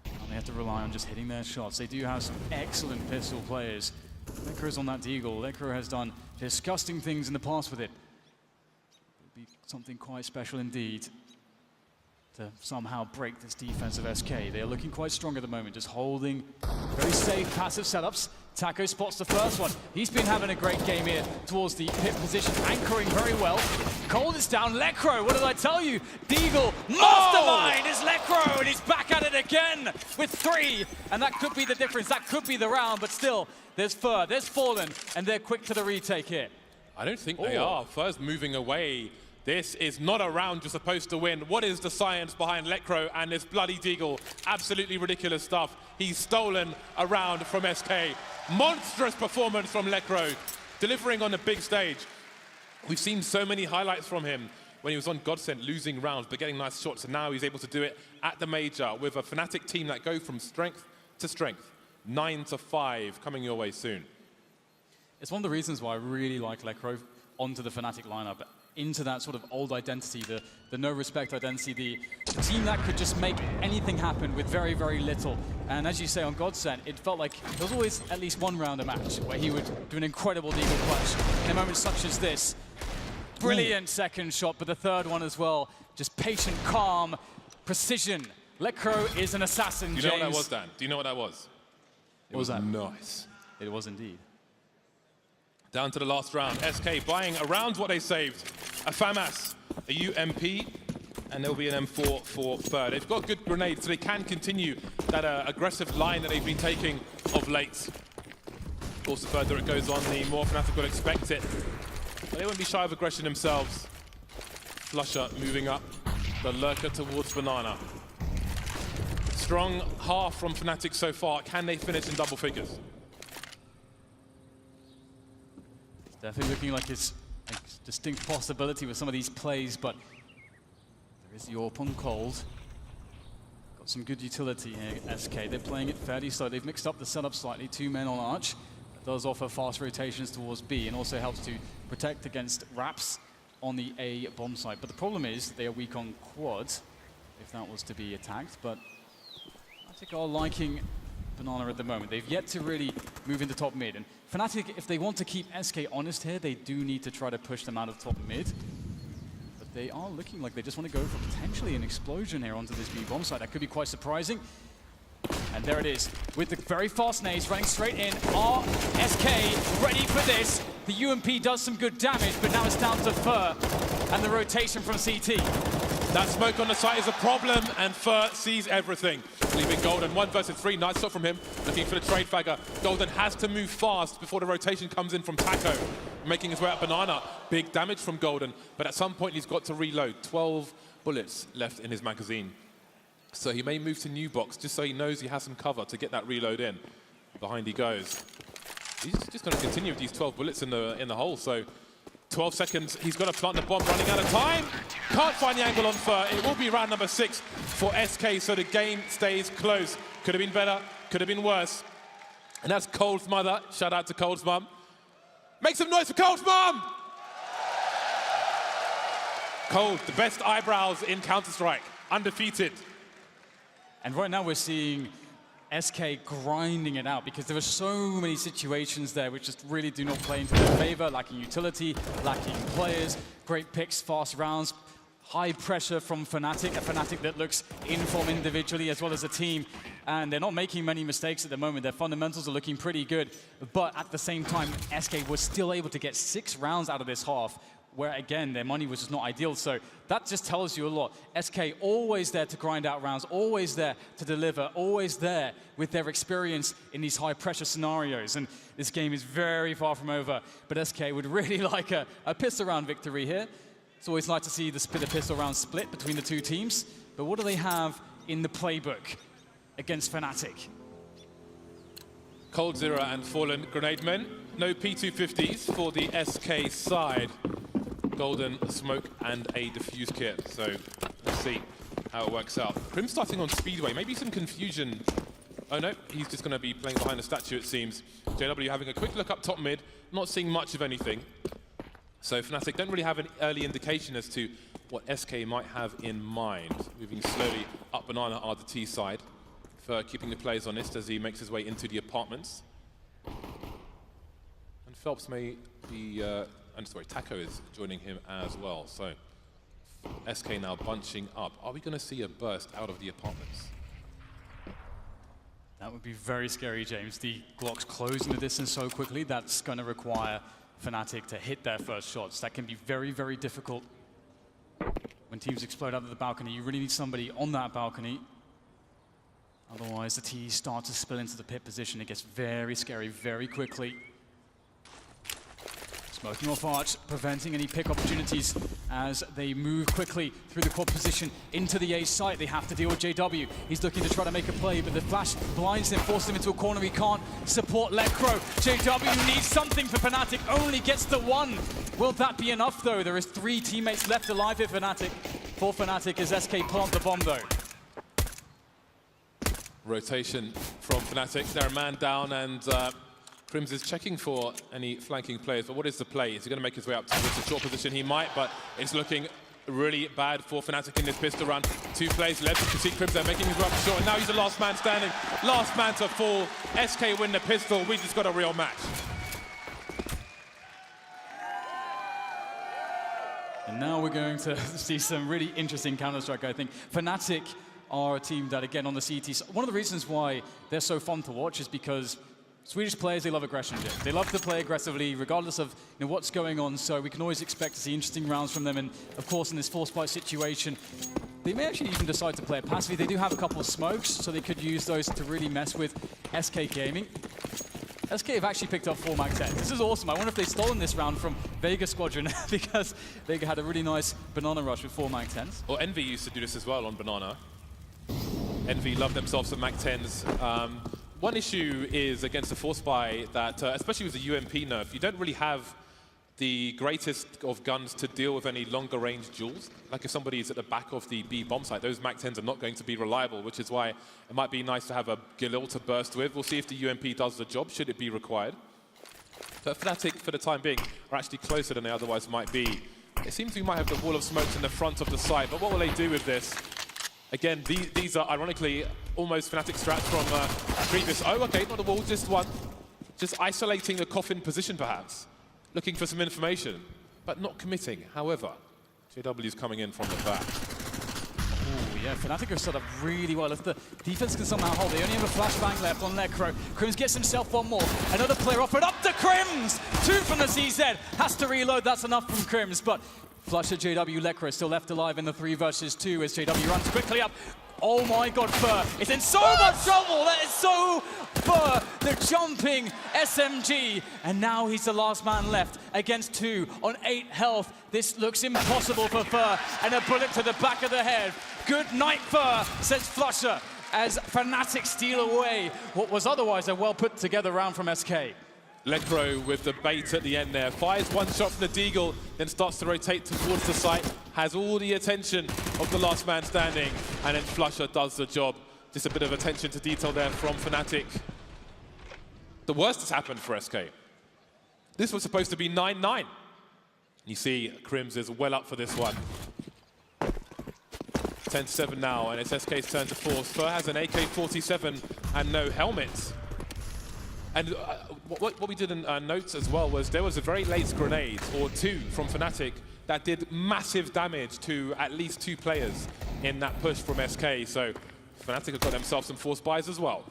And they have to rely on just hitting their shots. They do have some excellent pistol players. Lekro's on that Deagle. Lekro has done disgusting things in the past with it. It'll be something quite special indeed to somehow break this defense of SK. They are looking quite strong at the moment, just holding very safe passive setups. Taco spots the first one. He's been having a great game here towards the pit position, anchoring very well. Cold is down. Lekro, what did I tell you? Deagle, mastermind is Lekro, and he's back at it again with 3. And that could be the difference. That could be the round, but still, there's Fur, there's Fallen, and they're quick to the retake here. I don't think they are. Fur's moving away. This is not a round you're supposed to win. What is the science behind Lekro and this bloody Deagle? Absolutely ridiculous stuff. He's stolen a round from SK. Monstrous performance from Lekro, delivering on the big stage. We've seen so many highlights from him when he was on Godsent, losing rounds, but getting nice shots, and now he's able to do it at the major with a Fnatic team that go from strength to strength. 9-5 coming your way soon. It's one of the reasons why I really like Lekro onto the Fnatic lineup. Into that sort of old identity, the no-respect identity, the team that could just make anything happen with very, very little. And as you say on Godsent, it felt like there was always at least one round a match where he would do an incredible Deagle clutch in a moment such as this. Brilliant second shot, but the third one as well. Just patient, calm, precision. Lekro is an assassin, Do you know what that was, Dan? Do you know what that was? What was that? Nice. It was indeed. Down to the last round. SK buying around what they saved. A FAMAS, a UMP, and there'll be an M4 for Fur. They've got good grenades, so they can continue that aggressive line that they've been taking of late. Of course, the further it goes on, the more Fnatic will expect it. But they won't be shy of aggression themselves. Flusher moving up the lurker towards Banana. Strong half from Fnatic so far. Can they finish in double figures? Definitely looking like it's a distinct possibility with some of these plays, but there is the AWP on Cold. Got some good utility here, SK. They're playing it fairly slow. They've mixed up the setup slightly. 2 men on Arch. That does offer fast rotations towards B and also helps to protect against wraps on the A bomb site. But the problem is they are weak on quad, if that was to be attacked. But Fnatic are liking Banana at the moment. They've yet to really move into top mid. And Fnatic, if they want to keep SK honest here, they do need to try to push them out of top mid. But they are looking like they just want to go for potentially an explosion here onto this B bomb site. That could be quite surprising. And there it is, with the very fast nades running straight in. Are SK ready for this? The UMP does some good damage, but now it's down to Fur and the rotation from CT. That smoke on the site is a problem, and Fur sees everything. Leaving Golden 1 versus 3. Nice shot from him. Looking for the trade fagger. Golden has to move fast before the rotation comes in from Taco. Making his way up Banana. Big damage from Golden, but at some point he's got to reload. 12 bullets left in his magazine. So he may move to new box just so he knows he has some cover to get that reload in. Behind he goes. He's just going to continue with these 12 bullets in the hole. So 12 seconds, he's got to plant the bomb, running out of time. Can't find the angle on Fur. It will be round number 6 for SK, so the game stays close. Could have been better, could have been worse. And that's Cold's mother. Shout out to Cold's mum. Make some noise for Cold's mum! Cold, the best eyebrows in Counter-Strike, undefeated. And right now we're seeing SK grinding it out because there are so many situations there which just really do not play into their favor, lacking utility, lacking players, great picks, fast rounds, high pressure from Fnatic, a Fnatic that looks in form individually as well as a team, and they're not making many mistakes at the moment. Their fundamentals are looking pretty good, but at the same time, SK was still able to get 6 rounds out of this half, where again, their money was just not ideal. So that just tells you a lot. SK always there to grind out rounds, always there to deliver, always there with their experience in these high pressure scenarios. And this game is very far from over, but SK would really like a pistol round victory here. It's always nice to see the pistol round split between the two teams, but what do they have in the playbook against Fnatic? Cold Zero and Fallen Grenade Men. No P250s for the SK side. Golden, smoke, and a defuse kit. So let's see how it works out. Prim starting on Speedway. Maybe some confusion. Oh no, he's just going to be playing behind the statue, it seems. JW having a quick look up top mid, not seeing much of anything. So Fnatic don't really have an early indication as to what SK might have in mind. Moving slowly up Banana are the T side. For keeping the players honest as he makes his way into the apartments. And Phelps may be... I'm sorry, Taco is joining him as well. So SK now bunching up. Are we going to see a burst out of the apartments? That would be very scary, James. The Glocks closing the distance so quickly, that's going to require Fnatic to hit their first shots. That can be very, very difficult. When teams explode out of the balcony, you really need somebody on that balcony. Otherwise, the T's start to spill into the pit position. It gets very scary very quickly. Smoking off Arch, preventing any pick opportunities as they move quickly through the quad position into the A site. They have to deal with JW. He's looking to try to make a play, but the flash blinds him, forces him into a corner. He can't support Lecro. JW needs something for Fnatic, only gets the 1. Will that be enough, though? There is 3 teammates left alive here for Fnatic as SK plant the bomb, though. Rotation from Fnatic. They're a man down, and Prims is checking for any flanking players, but what is the play? Is he going to make his way up towards the short position? He might, but it's looking really bad for Fnatic in this pistol run. 2 plays left. You can see Prims there making his way up short, and now he's the last man standing. Last man to fall. SK win the pistol. We just got a real match. And now we're going to see some really interesting Counter-Strike, I think. Fnatic are a team that, again, on the CT, one of the reasons why they're so fun to watch is because Swedish players, they love aggression, Jim. They love to play aggressively, regardless of what's going on, so we can always expect to see interesting rounds from them, and of course, in this force fight situation, they may actually even decide to play it passively. They do have a couple of smokes, so they could use those to really mess with SK Gaming. SK have actually picked up 4 Mag 10. This is awesome. I wonder if they've stolen this round from Vega Squadron because Vega had a really nice banana rush with 4 Mag 10s. Well, Envy used to do this as well on Banana. Envy love themselves some Mag 10s. One issue is against the Force Buy that, especially with the UMP nerf, you don't really have the greatest of guns to deal with any longer range duels. Like if somebody is at the back of the B bomb site, those Mag 10s are not going to be reliable, which is why it might be nice to have a Galil to burst with. We'll see if the UMP does the job, should it be required. But Fnatic, for the time being, are actually closer than they otherwise might be. It seems we might have the wall of smokes in the front of the site, but what will they do with this? Again, these are ironically almost Fnatic strats from previous. Oh, okay, not a wall, just one. Just isolating the coffin position, perhaps. Looking for some information, but not committing. However, JW is coming in from the back. Ooh, Yeah, Fnatic are set up really well. If the defense can somehow hold, they only have a flashbang left on Lekro. Crims gets himself one more. Another player offered up to Crims! 2 from the CZ. Has to reload, that's enough from Crims. But Flusha, JW, Lekro is still left alive in the 3 versus 2 as JW runs quickly up. Oh my god, Fur is in so much trouble! That is so Fur, the jumping SMG. And now he's the last man left against 2 on 8 health. This looks impossible for Fur, and a bullet to the back of the head. Good night, Fur, says Flusha, as Fnatic steal away what was otherwise a well put together round from SK. Lekro with the bait at the end there. Fires one shot from the Deagle, then starts to rotate towards the site. Has all the attention of the last man standing, and then Flusha does the job. Just a bit of attention to detail there from Fnatic. The worst has happened for SK. This was supposed to be 9-9. You see Crims is well up for this one. 10-7 now, and it's SK's turn to force. Fur has an AK-47 and no helmet. And what we did in notes as well was there was a very late grenade, or 2 from Fnatic, that did massive damage to at least 2 players in that push from SK. So Fnatic have got themselves some force buys as well.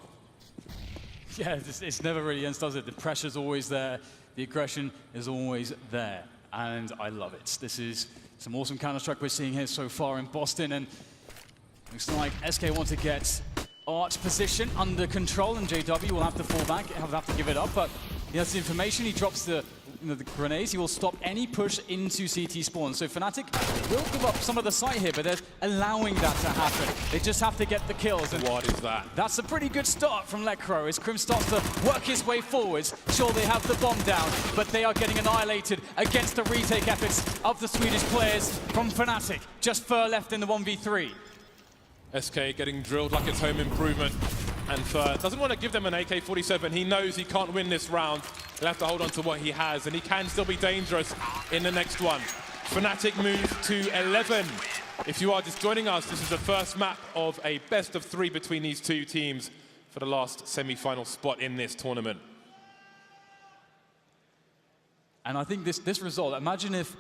Yeah, it's never really ends, does it? The pressure's always there. The aggression is always there. And I love it. This is some awesome Counter-Strike we're seeing here so far in Boston. And looks like SK want to get Arch position under control, and JW will have to fall back, have to give it up, but he has the information, he drops the grenades, he will stop any push into CT spawn. So Fnatic will give up some of the site here, but they're allowing that to happen. They just have to get the kills. And what is that? That's a pretty good start from Lekro as Crim starts to work his way forwards. Sure, they have the bomb down, but they are getting annihilated against the retake efforts of the Swedish players from Fnatic. Just Fur left in the 1v3. SK getting drilled like it's home improvement, and Fur doesn't want to give them an AK-47. He knows he can't win this round. He'll have to hold on to what he has, and he can still be dangerous in the next one. Fnatic move to 11. If you are just joining us, this is the first map of a best of 3 between these 2 teams for the last semi-final spot in this tournament. And I think this result, imagine if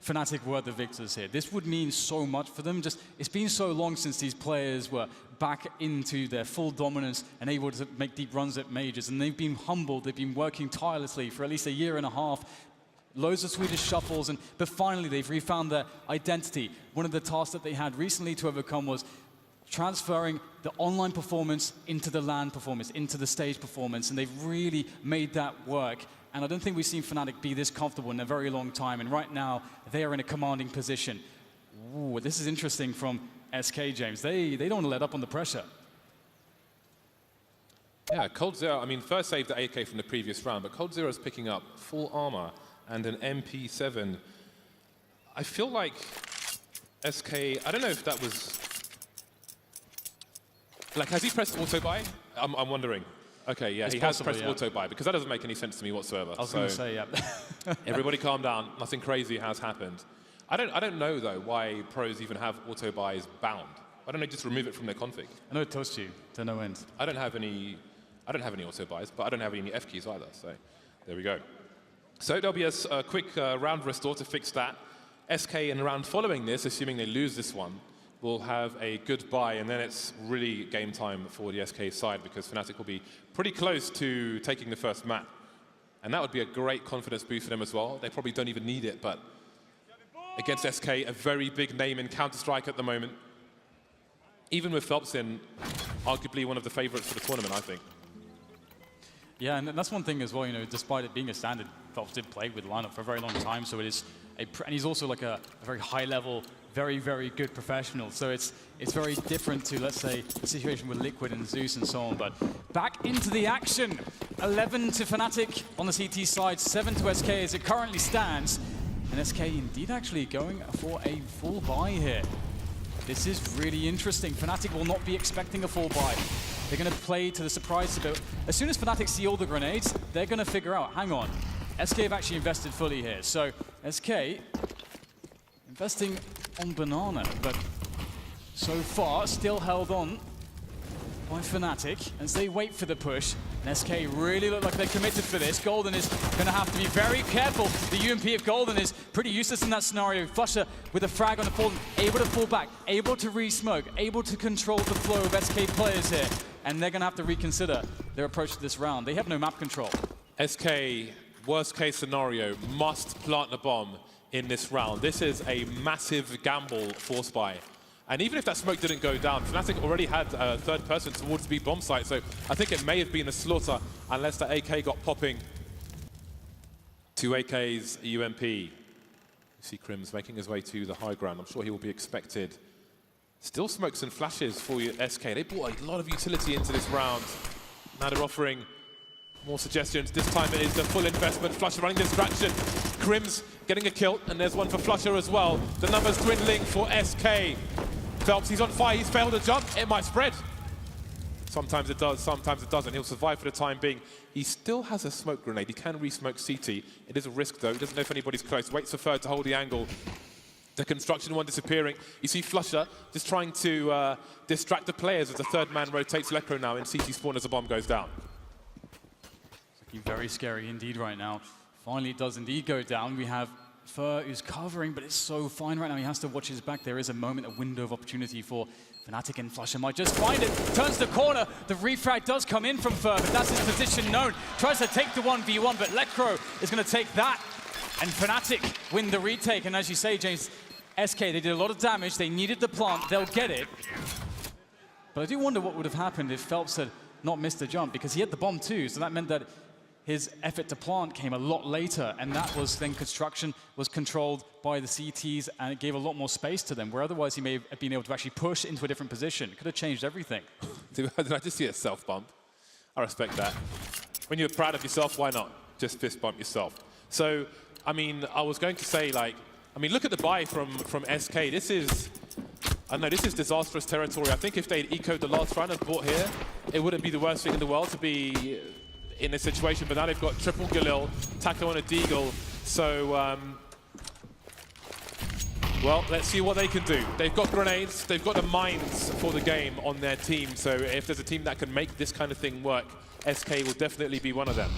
Fnatic were the victors here. This would mean so much for them. Just, it's been so long since these players were back into their full dominance and able to make deep runs at majors. And they've been humbled. They've been working tirelessly for at least a year and a half. Loads of Swedish shuffles, but finally they've refound their identity. One of the tasks that they had recently to overcome was transferring the online performance into the LAN performance, into the stage performance, and they've really made that work. And I don't think we've seen Fnatic be this comfortable in a very long time. And right now, they are in a commanding position. Ooh, this is interesting from SK, James. They don't want to let up on the pressure. Yeah, Cold Zero, I mean, first saved the AK from the previous round, but Cold Zero is picking up full armor and an MP7. I feel like SK, I don't know if that was... Like, has he pressed auto buy? I'm wondering. Okay, yeah, it's he possible, has pressed auto buy, because that doesn't make any sense to me whatsoever. I was going to say, yeah. Everybody calm down. Nothing crazy has happened. I don't know though why pros even have auto buys bound. Why don't they just remove it from their config? I know it toasts you to no end. I don't have any auto buys, but I don't have any F keys either. So there we go. So there'll be a quick round restore to fix that. SK in the round following this, assuming they lose this one, will have a good buy, and then it's really game time for the SK side, because Fnatic will be pretty close to taking the first map. And that would be a great confidence boost for them as well. They probably don't even need it, but against SK, a very big name in Counter-Strike at the moment. Even with Phelps in, arguably one of the favorites for the tournament, I think. Yeah, and that's one thing as well, you know, despite it being a standard, Phelps did play with lineup for a very long time, so it is and he's also like a very high level, very, very good professional. So it's very different to, let's say, the situation with Liquid and Zeus and so on. But back into the action. 11 to Fnatic on the CT side, 7 to SK as it currently stands. And SK indeed actually going for a full buy here. This is really interesting. Fnatic will not be expecting a full buy. They're going to play to the surprise a bit. As soon as Fnatic see all the grenades, they're going to figure out, hang on, SK have actually invested fully here. So SK investing on Banana, but so far still held on by Fnatic as they wait for the push. And SK really look like they're committed for this. Golden is going to have to be very careful. The UMP of Golden is pretty useless in that scenario. Flusher with a frag on the fall, able to fall back, able to re-smoke, able to control the flow of SK players here. And they're going to have to reconsider their approach to this round. They have no map control. SK, worst case scenario, must plant the bomb in this round. This is a massive gamble for Spy. And even if that smoke didn't go down, Fnatic already had a third person towards the B bomb site, so I think it may have been a slaughter unless that AK got popping to AK's UMP. You see Crims making his way to the high ground. I'm sure he will be expected. Still smokes and flashes for SK. They brought a lot of utility into this round. Now they're offering more suggestions. This time it is the full investment. Flusher running distraction. Crims getting a kill, and there's one for Flusher as well. The numbers dwindling for SK. Phelps, he's on fire, he's failed a jump. It might spread. Sometimes it does, sometimes it doesn't. He'll survive for the time being. He still has a smoke grenade. He can re-smoke CT. It is a risk though. He doesn't know if anybody's close. Waits for Third to hold the angle. The construction one disappearing. You see Flusher just trying to distract the players as the third man rotates Lecro now in CT spawn as the bomb goes down. It's looking very scary indeed right now. Finally, it does indeed go down. We have Fur who's covering, but it's so fine right now. He has to watch his back. There is a moment, a window of opportunity for Fnatic, and Flusher might just find it. Turns the corner. The refrag does come in from Fur, but that's his position known. Tries to take the 1v1, but Lecro is going to take that. And Fnatic win the retake. And as you say, James, SK, they did a lot of damage. They needed the plant. They'll get it. But I do wonder what would have happened if Phelps had not missed the jump, because he had the bomb too. So that meant that his effort to plant came a lot later, and that was then construction was controlled by the CTs, and it gave a lot more space to them, where otherwise he may have been able to actually push into a different position. It could have changed everything. Did I just see a self bump? I respect that. When you're proud of yourself, why not just fist bump yourself? So, I mean, I was going to say, like, I mean, look at the buy from SK. This is, I know this is disastrous territory. I think if they'd ecoed the last round and bought here, it wouldn't be the worst thing in the world to be in this situation, but now they've got triple Galil, Taco and a Deagle, so, well, let's see what they can do. They've got grenades, they've got the mines for the game on their team, so if there's a team that can make this kind of thing work, SK will definitely be one of them.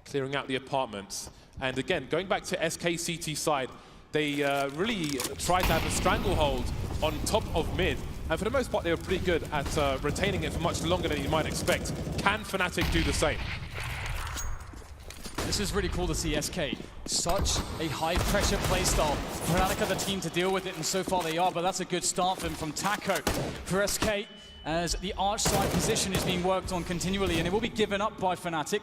Clearing out the apartments. And again, going back to SK CT side, they really tried to have a stranglehold on top of mid. And for the most part, they were pretty good at retaining it for much longer than you might expect. Can Fnatic do the same? This is really cool to see SK. Such a high-pressure playstyle. Fnatic are the team to deal with it, and so far they are, but that's a good start from Taco. For SK, as the arch side position is being worked on continually, and it will be given up by Fnatic.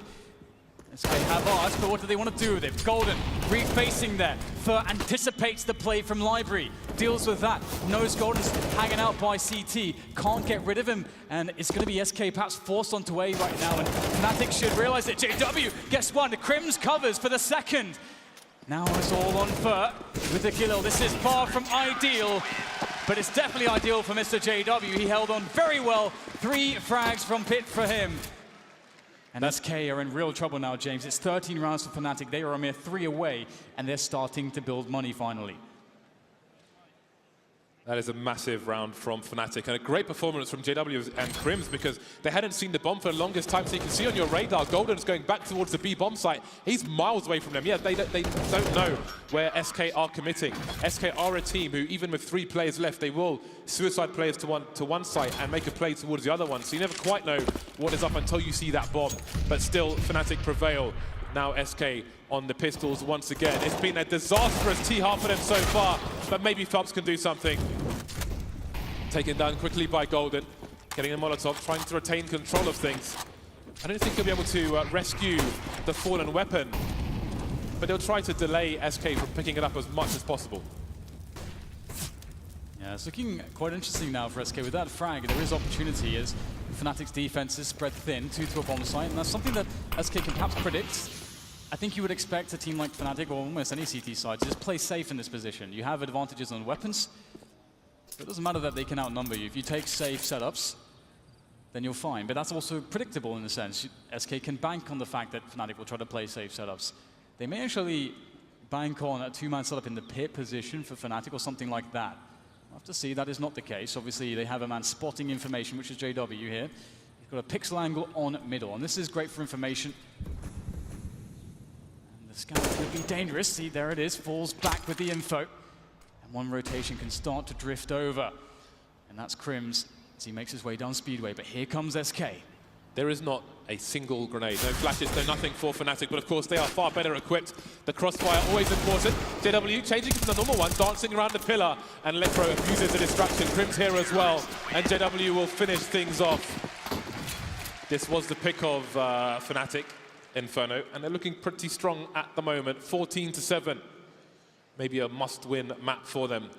SK have arch, but what do they want to do with it? Golden refacing there. Fur anticipates the play from Library, deals with that. Knows Golden's hanging out by CT, can't get rid of him, and it's going to be SK perhaps forced onto A right now, and Fnatic should realize it. JW gets one, the Crims covers for the second. Now it's all on Fur with the Galil. This is far from ideal, but it's definitely ideal for Mr. JW. He held on very well. 3 frags from Pit for him. And SK are in real trouble now, James. It's 13 rounds for Fnatic. They are a mere 3 away, and they're starting to build money finally. That is a massive round from Fnatic, and a great performance from JW and Crims, because they hadn't seen the bomb for the longest time. So you can see on your radar, Golden's going back towards the B bomb site. He's miles away from them. Yeah, they don't know where SK are committing. SK are a team who, even with 3 players left, they will suicide players to one site and make a play towards the other one. So you never quite know what is up until you see that bomb. But still, Fnatic prevail. Now SK on the pistols once again. It's been a disastrous T-half for them so far, but maybe Phelps can do something. Taken down quickly by Golden, getting a Molotov, trying to retain control of things. I don't think he'll be able to rescue the fallen weapon, but they'll try to delay SK from picking it up as much as possible. Yeah, it's looking quite interesting now for SK. With that frag, there is opportunity as Fnatic's defense is spread thin, 2 to a bomb site, and that's something that SK can perhaps predict. I think you would expect a team like Fnatic, or almost any CT side, to just play safe in this position. You have advantages on weapons. It doesn't matter that they can outnumber you. If you take safe setups, then you're fine. But that's also predictable in a sense. SK can bank on the fact that Fnatic will try to play safe setups. They may actually bank on a 2-man setup in the pit position for Fnatic or something like that. have to see that is not the case. Obviously, they have a man spotting information, which is JW here. He's got a pixel angle on middle, and this is great for information. And the scout could be dangerous. See, there it is, falls back with the info. And one rotation can start to drift over. And that's Crims as he makes his way down Speedway. But here comes SK. There is not a single grenade, no flashes, no nothing for Fnatic, but of course they are far better equipped. The crossfire always important. JW changing from the normal one, dancing around the pillar, and Lecro abuses the distraction. Crims here as well, and JW will finish things off. This was the pick of Fnatic, Inferno, and they're looking pretty strong at the moment. 14-7, maybe a must-win map for them.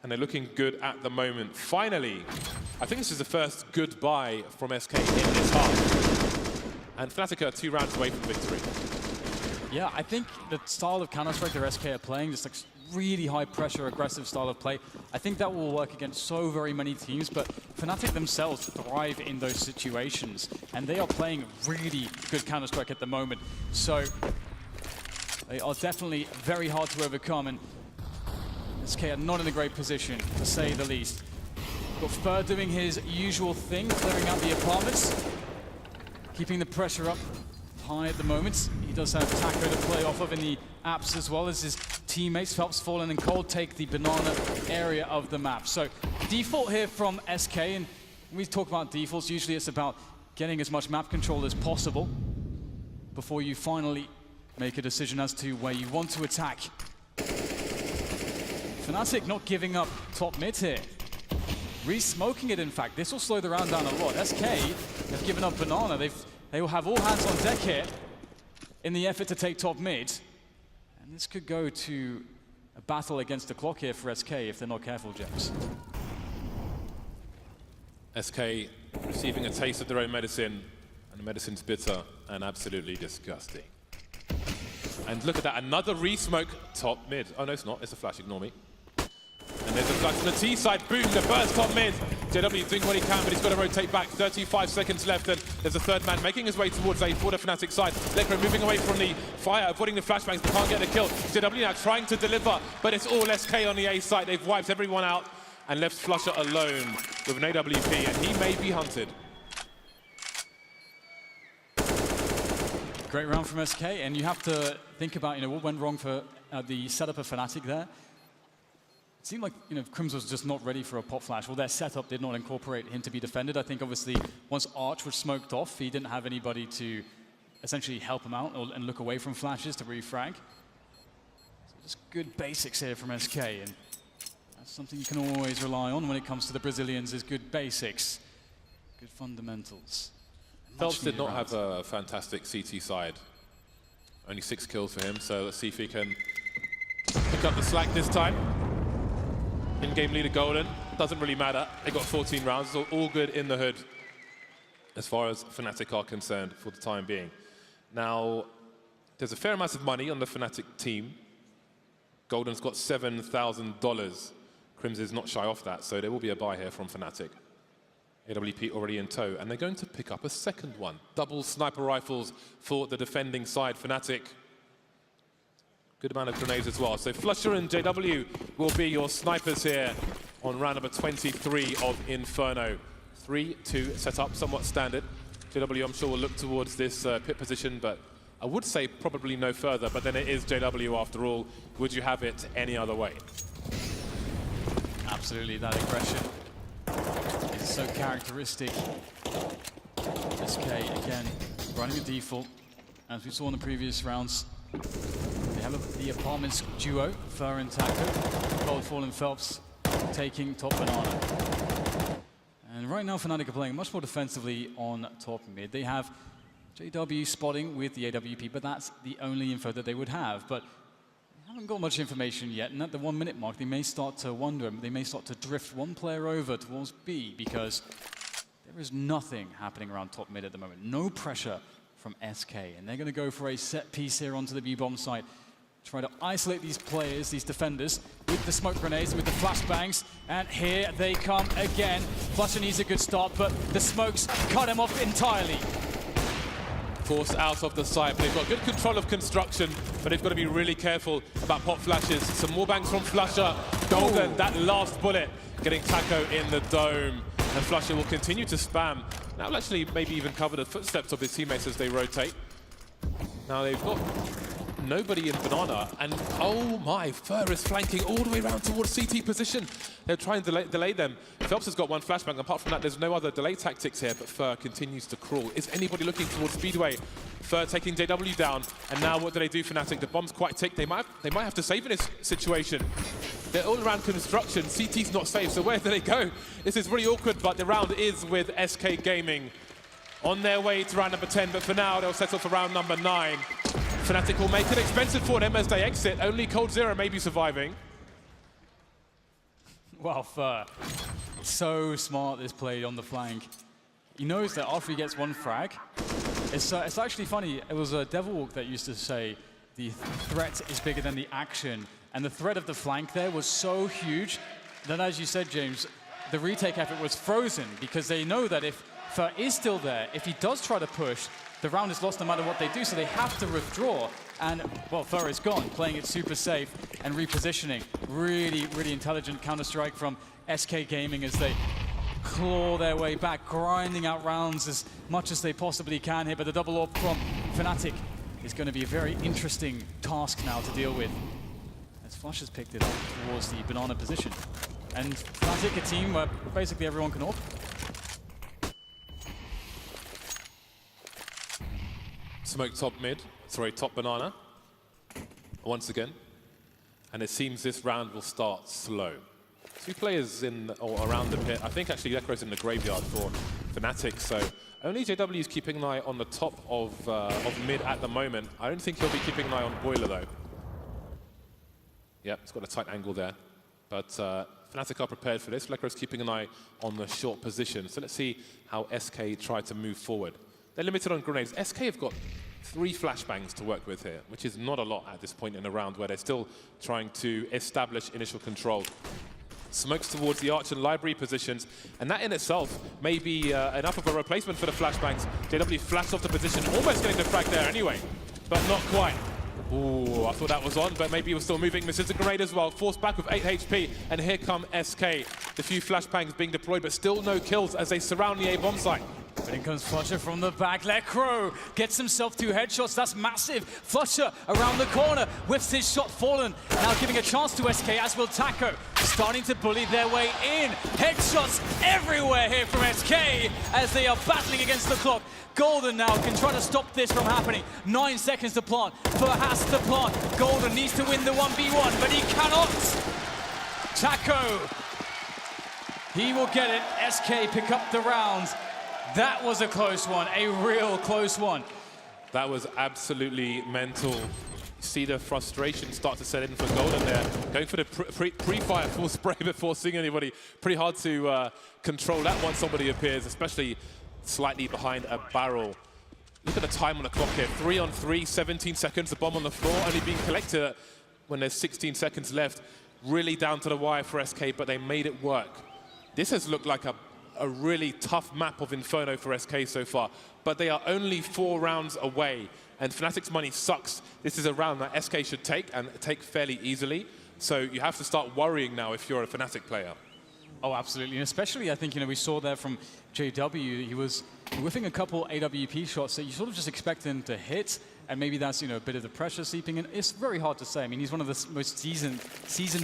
And they're looking good at the moment. Finally, I think this is the first good buy from SK in this half. And Fnatic are 2 rounds away from victory. Yeah, I think the style of Counter-Strike that SK are playing, just like really high pressure, aggressive style of play, I think that will work against so very many teams, but Fnatic themselves thrive in those situations. And they are playing really good Counter-Strike at the moment. So they are definitely very hard to overcome. And SK are not in a great position, to say the least. Got Fur doing his usual thing, clearing out the apartments, keeping the pressure up high at the moment. He does have Taco to play off of in the apps as well as his teammates. Phelps, Fallen, and Cold take the banana area of the map. So default here from SK, and when we talk about defaults, usually it's about getting as much map control as possible before you finally make a decision as to where you want to attack. Fnatic not giving up top mid here. Re-smoking it, in fact. This will slow the round down a lot. SK have given up banana. They will have all hands on deck here in the effort to take top mid. And this could go to a battle against the clock here for SK if they're not careful, James. SK receiving a taste of their own medicine, and the medicine's bitter and absolutely disgusting. And look at that, another re-smoke top mid. Oh no, it's not, it's a flash, ignore me. And there's a flash on the T side, boom, the first top mid. JW doing what he can, but he's got to rotate back. 35 seconds left, and there's a third man making his way towards A for the Fnatic side. Lecro moving away from the fire, avoiding the flashbangs, but can't get the kill. JW now trying to deliver, but it's all SK on the A side. They've wiped everyone out and left Flusher alone with an AWP, and he may be hunted. Great round from SK, and you have to think about, what went wrong for the setup of Fnatic there. It seemed like, Crims was just not ready for a pop flash. Well, their setup did not incorporate him to be defended. I think, obviously, once Arch was smoked off, he didn't have anybody to essentially help him out and look away from flashes to refrag. So just good basics here from SK, and that's something you can always rely on when it comes to the Brazilians, is good basics, good fundamentals. Phelps did not have a fantastic CT side. Only 6 kills for him, so let's see if he can pick up the slack this time. In-game leader Golden, doesn't really matter. They got 14 rounds, so all good in the hood as far as Fnatic are concerned for the time being. Now, there's a fair amount of money on the Fnatic team. Golden's got $7,000. Crims is not shy off that, so there will be a buy here from Fnatic. AWP already in tow, and they're going to pick up a second one. Double sniper rifles for the defending side, Fnatic. Good amount of grenades as well. So Flusher and JW will be your snipers here on round number 23 of Inferno. 3-2 set up, somewhat standard. JW, I'm sure, will look towards this pit position, but I would say probably no further, but then it is JW after all. Would you have it any other way? Absolutely, that aggression is so characteristic. SK, again, running a default, as we saw in the previous rounds. They have the apartments duo, Fur and Taco. Cold, Fallen, Phelps taking top banana. And right now Fnatic are playing much more defensively on top mid. They have JW spotting with the AWP, but that's the only info that they would have. But they haven't got much information yet, and at the 1 minute mark they may start to wonder, they may start to drift one player over towards B, because there is nothing happening around top mid at the moment. No pressure from SK, and they're going to go for a set piece here onto the B-bomb site. Try to isolate these players, these defenders, with the smoke grenades, with the flashbangs, and here they come again. Flusher needs a good start, but the smokes cut him off entirely. Forced out of the site, but they've got good control of construction, but they've got to be really careful about pop flashes. Some more bangs from Flusher, Golden, that last bullet, getting Taco in the dome. And Flusher will continue to spam. Now will actually maybe even cover the footsteps of his teammates as they rotate. Now they've got nobody in Banana, and oh my, Fur is flanking all the way around towards CT position. They're trying to delay them. Phelps has got one flashbang. Apart from that, there's no other delay tactics here, but Fur continues to crawl. Is anybody looking towards Speedway? Fur taking JW down, and now what do they do, Fnatic? The bomb's quite ticked. They might have to save in this situation. They're all around construction. CT's not safe, so where do they go? This is really awkward, but the round is with SK Gaming on their way to round number 10, but for now, they'll settle for round number 9. Fnatic will make it expensive for them as they exit. Only Cold Zero may be surviving. Well, Fur, so smart this play on the flank. He knows that after he gets one frag, it's actually funny. It was a Devil Walk that used to say the threat is bigger than the action. And the threat of the flank there was so huge that, as you said, James, the retake effort was frozen because they know that if Fur is still there, if he does try to push, the round is lost no matter what they do, so they have to withdraw. And, well, Fur is gone, playing it super safe and repositioning. Really, really intelligent counter-strike from SK Gaming as they claw their way back, grinding out rounds as much as they possibly can here. But the double AWP from Fnatic is going to be a very interesting task now to deal with, as Flush has picked it up towards the Banana position. And Fnatic, a team where basically everyone can AWP. Smoke top mid, sorry, top Banana, once again. And it seems this round will start slow. 2 players in or around the pit. I think actually Lekro's in the graveyard for Fnatic, so only JW is keeping an eye on the top of mid at the moment. I don't think he'll be keeping an eye on Boiler though. Yep, it's got a tight angle there. But Fnatic are prepared for this. Lekro's keeping an eye on the short position. So let's see how SK try to move forward. They're limited on grenades. SK have got 3 flashbangs to work with here, which is not a lot at this point in the round where they're still trying to establish initial control. Smokes towards the Arch and Library positions, and that in itself may be enough of a replacement for the flashbangs. JW flashed off the position, almost getting the frag there anyway, but not quite. Ooh, I thought that was on, but maybe he was still moving. Misses the grenade as well, forced back with 8 HP, and here come SK. The few flashbangs being deployed, but still no kills as they surround the A-bomb site. But in comes Flusher from the back. Lekro gets himself 2 headshots. That's massive. Flusher around the corner. Whiffs his shot fallen. Now giving a chance to SK, as will Taco. Starting to bully their way in. Headshots everywhere here from SK as they are battling against the clock. Golden now can try to stop this from happening. 9 seconds to plant. Fur has to plant. Golden needs to win the 1v1, but he cannot. Taco. He will get it. SK pick up the round. That was a close one, a real close one. That was absolutely mental. You see the frustration start to set in for Golden there. Going for the pre-fire full spray before seeing anybody. Pretty hard to control that once somebody appears, especially slightly behind a barrel. Look at the time on the clock here. 3 on 3, 17 seconds. The bomb on the floor only being collected when there's 16 seconds left. Really down to the wire for SK, but they made it work. This has looked like a really tough map of Inferno for SK so far, but they are only 4 rounds away, and Fnatic's money sucks. This is a round that SK should take, and take fairly easily, so you have to start worrying now if you're a Fnatic player. Oh, absolutely, and especially I think, we saw there from JW, he was whiffing a couple AWP shots that you sort of just expect him to hit, and maybe that's, a bit of the pressure seeping in. It's very hard to say. I mean, he's one of the most seasoned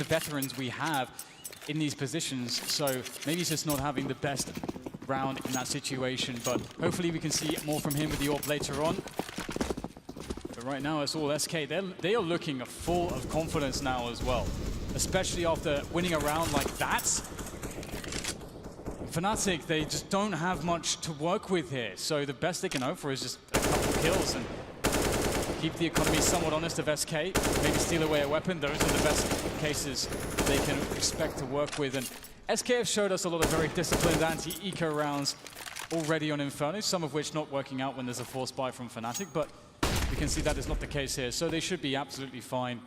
veterans we have in these positions, so maybe he's just not having the best round in that situation, but hopefully we can see more from him with the AWP later on. But right now it's all SK. They are looking full of confidence now as well, especially after winning a round like that. Fnatic, they just don't have much to work with here, so the best they can hope for is just a couple kills and keep the economy somewhat honest of SK, maybe steal away a weapon. Those are the best cases they can expect to work with. And SK have showed us a lot of very disciplined anti-eco rounds already on Inferno, some of which not working out when there's a force buy from Fnatic, but we can see that is not the case here, so they should be absolutely fine.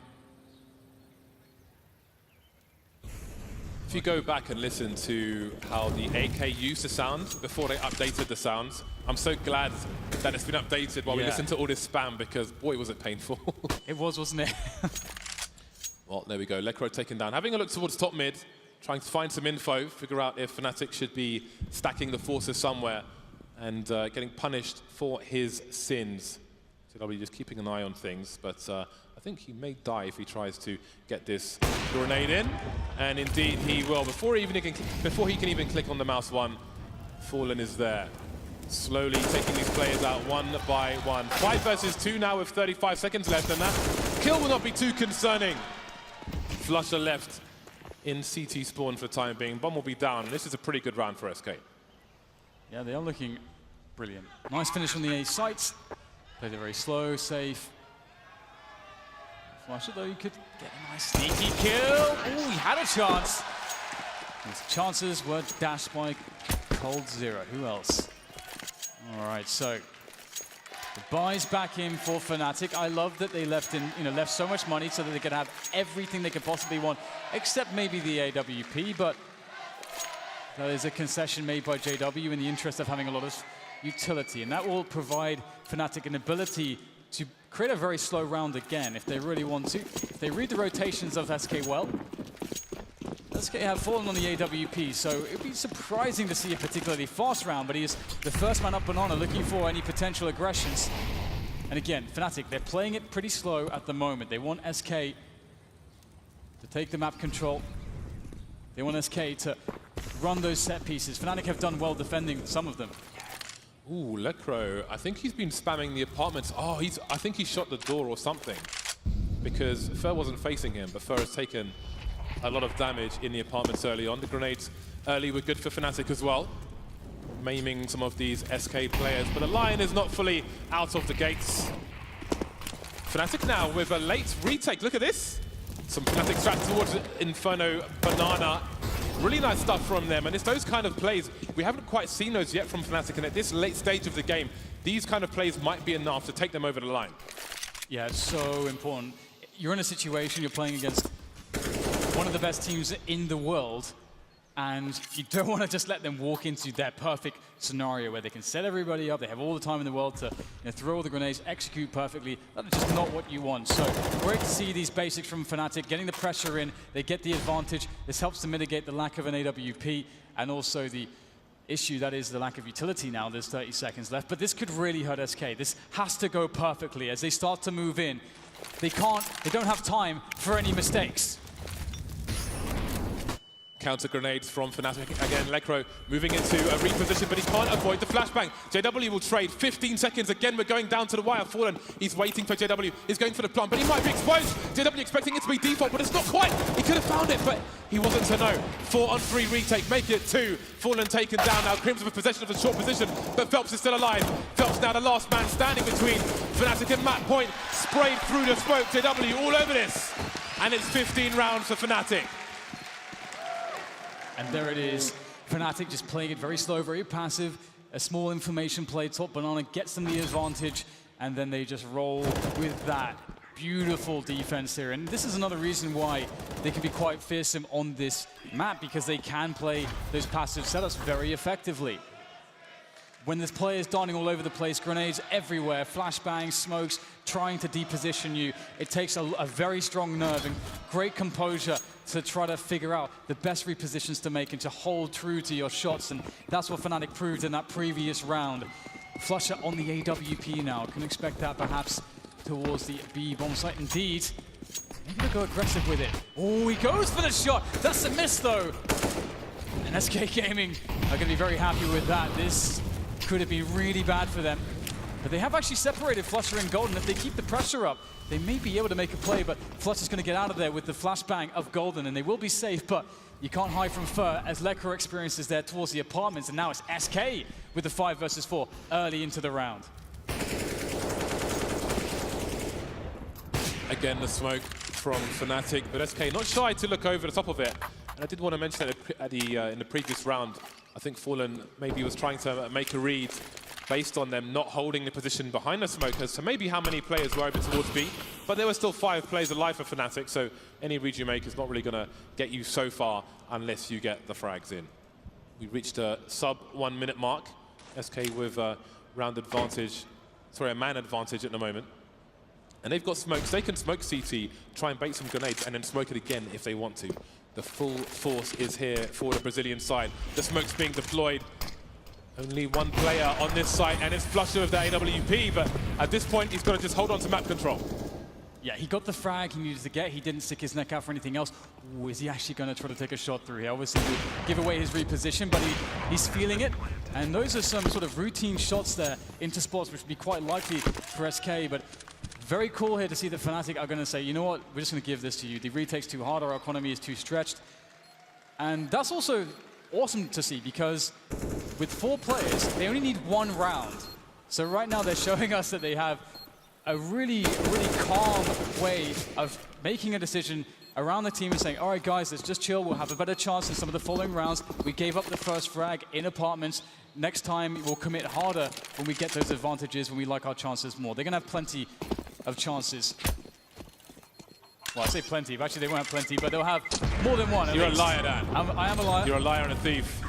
If you go back and listen to how the AK used to sound before they updated the sounds, I'm so glad that it's been updated while we listen to all this spam, because boy was it painful. It was, wasn't it? Well, there we go. Lekro taken down. Having a look towards top mid, trying to find some info, figure out if Fnatic should be stacking the forces somewhere and getting punished for his sins. JW just keeping an eye on things, but I think he may die if he tries to get this grenade in. And indeed he will. Before he can even click on the mouse one, Fallen is there. Slowly taking these players out one by one. 5 versus 2 now with 35 seconds left, and that kill will not be too concerning. Flusher left in CT spawn for the time being. Bomb will be down. This is a pretty good round for SK. Yeah, they are looking brilliant. Nice finish on the A sites. Played it very slow, safe. Flusher, though, you could get a nice sneaky kill. Oh, he had a chance. His chances were dashed by Cold Zero. Who else? All right, so the buys back in for Fnatic. I love that they left so much money so that they could have everything they could possibly want, except maybe the AWP. But that is a concession made by JW in the interest of having a lot of utility, and that will provide Fnatic an ability to create a very slow round again if they really want to. If they read the rotations of SK well, SK have fallen on the AWP, so it would be surprising to see a particularly fast round, but he is the first man up Banana looking for any potential aggressions. And again, Fnatic, they're playing it pretty slow at the moment. They want SK to take the map control. They want SK to run those set pieces. Fnatic have done well defending some of them. Ooh, Lekro, I think he's been spamming the apartments. Oh, I think he shot the door or something, because Fer wasn't facing him, but Fer has taken a lot of damage in the apartments early on. The grenades early were good for Fnatic as well, maiming some of these SK players, but the Lion is not fully out of the gates. Fnatic now with a late retake. Look at this. Some Fnatic strats towards Inferno Banana. Really nice stuff from them, and it's those kind of plays. We haven't quite seen those yet from Fnatic, and at this late stage of the game, these kind of plays might be enough to take them over the line. Yeah, it's so important. You're in a situation, you're playing against one of the best teams in the world, and you don't want to just let them walk into their perfect scenario where they can set everybody up, they have all the time in the world to throw all the grenades, execute perfectly. That is just not what you want. So great to see these basics from Fnatic, getting the pressure in, they get the advantage. This helps to mitigate the lack of an AWP and also the issue that is the lack of utility now. There's 30 seconds left, but this could really hurt SK. This has to go perfectly as they start to move in. They don't have time for any mistakes. Counter grenades from Fnatic. Again, Lekro moving into a reposition, but he can't avoid the flashbang. JW will trade. 15 seconds. Again, we're going down to the wire. Fallen, he's waiting for JW. He's going for the plant, but he might be exposed. JW expecting it to be default, but it's not quite. He could have found it, but he wasn't to know. 4-on-3 retake, make it 2. Fallen taken down now. Crimson with possession of the short position, but Phelps is still alive. Phelps now the last man standing between Fnatic and Matt Point. Sprayed through the smoke. JW all over this. And it's 15 rounds for Fnatic. And there it is. Fnatic just playing it very slow, very passive. A small information play, top Banana gets them the advantage, and then they just roll with that. Beautiful defense here. And this is another reason why they can be quite fearsome on this map, because they can play those passive setups very effectively. When this player is darting all over the place, grenades everywhere, flashbangs, smokes, trying to deposition you, it takes a very strong nerve and great composure to try to figure out the best repositions to make and to hold true to your shots, and that's what Fnatic proved in that previous round. Flusher on the AWP now. Can expect that perhaps towards the B bomb site. Indeed. Maybe they'll go aggressive with it. Oh, he goes for the shot. That's a miss, though. And SK Gaming are going to be very happy with that. This could have been really bad for them. But they have actually separated Flusher and Golden. If they keep the pressure up, they may be able to make a play, but Flusher's going to get out of there with the flashbang of Golden, and they will be safe, but you can't hide from Fer as Lekro experiences there towards the apartments, and now it's SK with the 5 versus 4 early into the round. Again, the smoke from Fnatic, but SK not shy to look over the top of it. And I did want to mention that in the previous round, I think Fallen maybe was trying to make a read based on them not holding the position behind the smokers, so maybe how many players were over towards B, but there were still 5 players alive for Fnatic, so any read you make is not really going to get you so far unless you get the frags in. We reached a sub 1 minute mark. SK with a round advantage, sorry, a man advantage at the moment. And they've got smokes. They can smoke CT, try and bait some grenades, and then smoke it again if they want to. The full force is here for the Brazilian side. The smoke's being deployed. Only one player on this site, and it's Flusher with the AWP, but at this point, he's got to just hold on to map control. Yeah, he got the frag he needed to get. He didn't stick his neck out for anything else. Ooh, is he actually going to try to take a shot through here? Obviously, he would give away his reposition, but he's feeling it. And those are some sort of routine shots there into spots, which would be quite likely for SK. But very cool here to see that Fnatic are going to say, you know what, we're just going to give this to you. The retake's too hard, our economy is too stretched. And that's also awesome to see, because with 4 players, they only need 1 round. So right now, they're showing us that they have a really calm way of making a decision around the team and saying, all right, guys, let's just chill. We'll have a better chance in some of the following rounds. We gave up the first frag in apartments. Next time, we'll commit harder when we get those advantages, when we like our chances more. They're going to have plenty of chances. Well, I say plenty, but actually they won't have plenty, but they'll have more than one. You're a liar, Dan. I am a liar. You're a liar and a thief.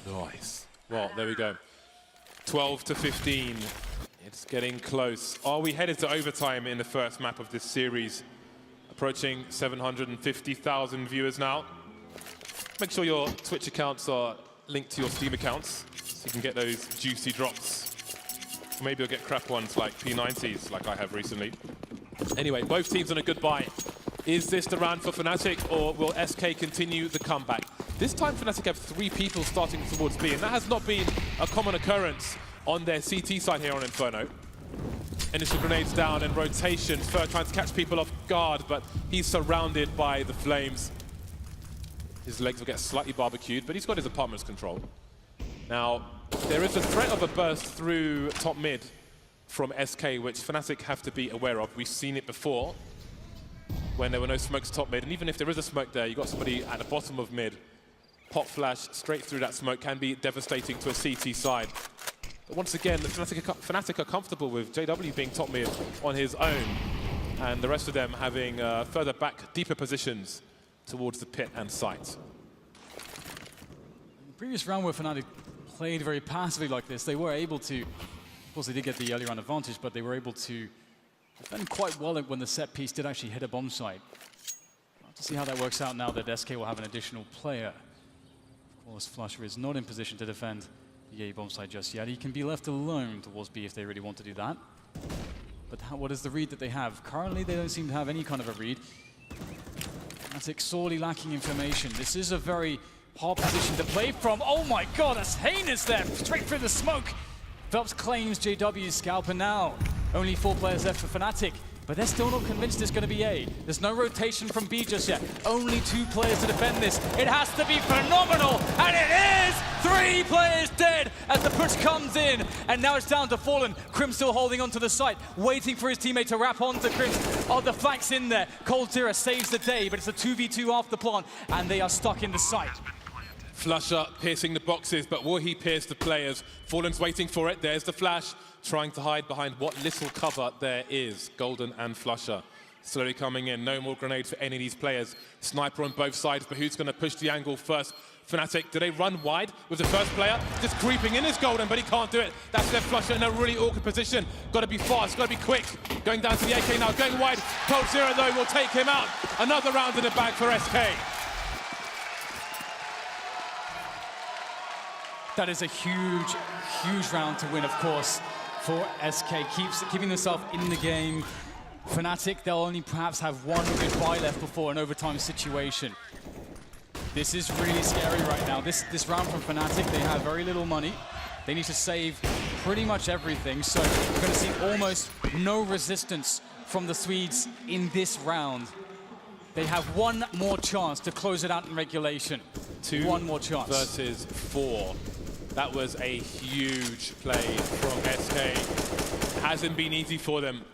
Nice. Well, there we go. 12-15. It's getting close. Are we headed to overtime in the first map of this series? Approaching 750,000 viewers now. Make sure your Twitch accounts are linked to your Steam accounts so you can get those juicy drops. Or maybe you'll get crap ones like P90s like I have recently. Anyway, both teams on a good buy. Is this the round for Fnatic, or will SK continue the comeback? This time Fnatic have 3 people starting towards B, and that has not been a common occurrence on their CT side here on Inferno. Initial grenades down and rotations. Fer trying to catch people off guard, but he's surrounded by the flames. His legs will get slightly barbecued, but he's got his apartment's control. Now, there is a threat of a burst through top mid from SK, which Fnatic have to be aware of. We've seen it before when there were no smokes top mid, and even if there is a smoke there, you've got somebody at the bottom of mid. Pop flash straight through that smoke can be devastating to a CT side. But once again, Fnatic are comfortable with JW being top mid on his own, and the rest of them having further back, deeper positions towards the pit and site. In the previous round where Fnatic played very passively like this, they were able to, of course they did get the early round advantage, but they were able to defend quite well when the set piece did actually hit a bomb site. We'll have to see how that works out now that SK will have an additional player. Of course, Flusher is not in position to defend the A bomb site just yet. He can be left alone towards B if they really want to do that. But what is the read that they have? Currently, they don't seem to have any kind of a read. Fnatic sorely lacking information. This is a very hard position to play from. Oh my god, that's heinous there! Straight through the smoke! Phelps claims JW's scalp, and now only 4 players left for Fnatic. But they're still not convinced it's going to be A. There's no rotation from B just yet. Only 2 players to defend this. It has to be phenomenal, and it is! 3 players dead as the push comes in. And now it's down to Fallen. Crim still holding onto the site, waiting for his teammate to wrap onto Crim. Oh, the flank's in there. Coldzera saves the day, but it's a 2v2 off the plant, and they are stuck in the site. Flusher piercing the boxes, but will he pierce the players? Fallen's waiting for it. There's the flash, trying to hide behind what little cover there is. Golden and Flusher slowly coming in. No more grenades for any of these players. Sniper on both sides, but who's going to push the angle first? Fnatic, do they run wide with the first player? Just creeping in is Golden, but he can't do it. That's left Flusher in a really awkward position. Got to be fast, got to be quick. Going down to the AK now, going wide. Coldzera, though, will take him out. Another round in the bag for SK. That is a huge, huge round to win, of course, for SK. Keeping themselves in the game. Fnatic, they'll only perhaps have 1 good buy left before an overtime situation. This is really scary right now. This round from Fnatic, they have very little money. They need to save pretty much everything, so we're going to see almost no resistance from the Swedes in this round. They have 1 more chance to close it out in regulation. 1 more chance. Versus 4. That was a huge play from SK. Hasn't been easy for them.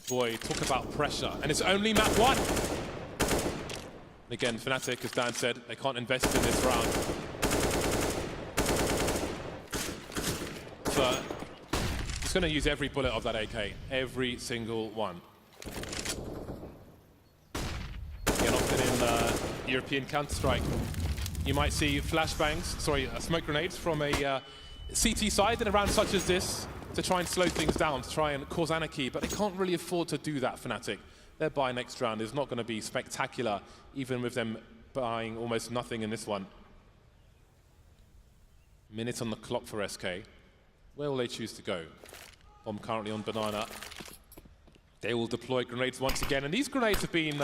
Boy, talk about pressure. And it's only map 1. Again, Fnatic, as Dan said, they can't invest in this round. So, just going to use every bullet of that AK. Every single one. Again, often in European Counter-Strike, you might see smoke grenades from a CT side in a round such as this to try and slow things down, to try and cause anarchy, but they can't really afford to do that, Fnatic. Their buy next round is not going to be spectacular, even with them buying almost nothing in this one. Minute on the clock for SK. Where will they choose to go? Bomb currently on Banana. They will deploy grenades once again, and these grenades have been,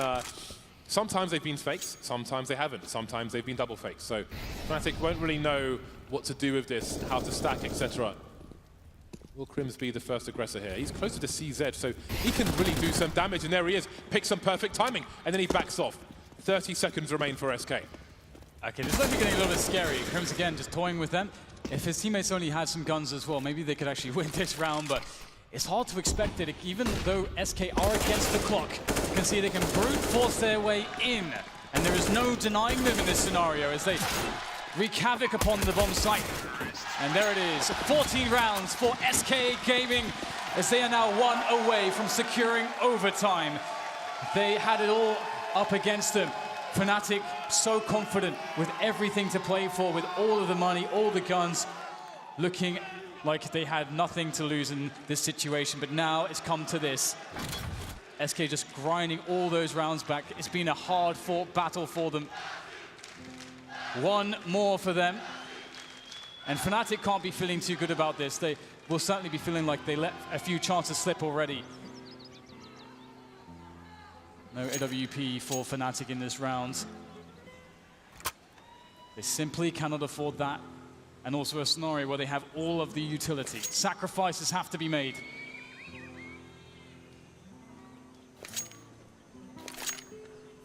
sometimes they've been fakes, sometimes they haven't, sometimes they've been double fakes. So Fnatic won't really know what to do with this, how to stack, etc. Will Crims be the first aggressor here? He's closer to CZ, so he can really do some damage, and there he is, picks some perfect timing, and then he backs off. 30 seconds remain for SK. Okay, this might be getting a little bit scary. Crims again just toying with them. If his teammates only had some guns as well, maybe they could actually win this round, but it's hard to expect it, even though SK are against the clock. You can see they can brute force their way in, and there is no denying them in this scenario as they wreak havoc upon the bomb site. And there it is, 14 rounds for SK Gaming as they are now 1 away from securing overtime. They had it all up against them. Fnatic so confident with everything to play for, with all of the money, all the guns, looking like they had nothing to lose in this situation, but now it's come to this. SK just grinding all those rounds back. It's been a hard-fought battle for them. One more for them. And Fnatic can't be feeling too good about this. They will certainly be feeling like they let a few chances slip already. No AWP for Fnatic in this round. They simply cannot afford that. And also a scenario where they have all of the utility. Sacrifices have to be made.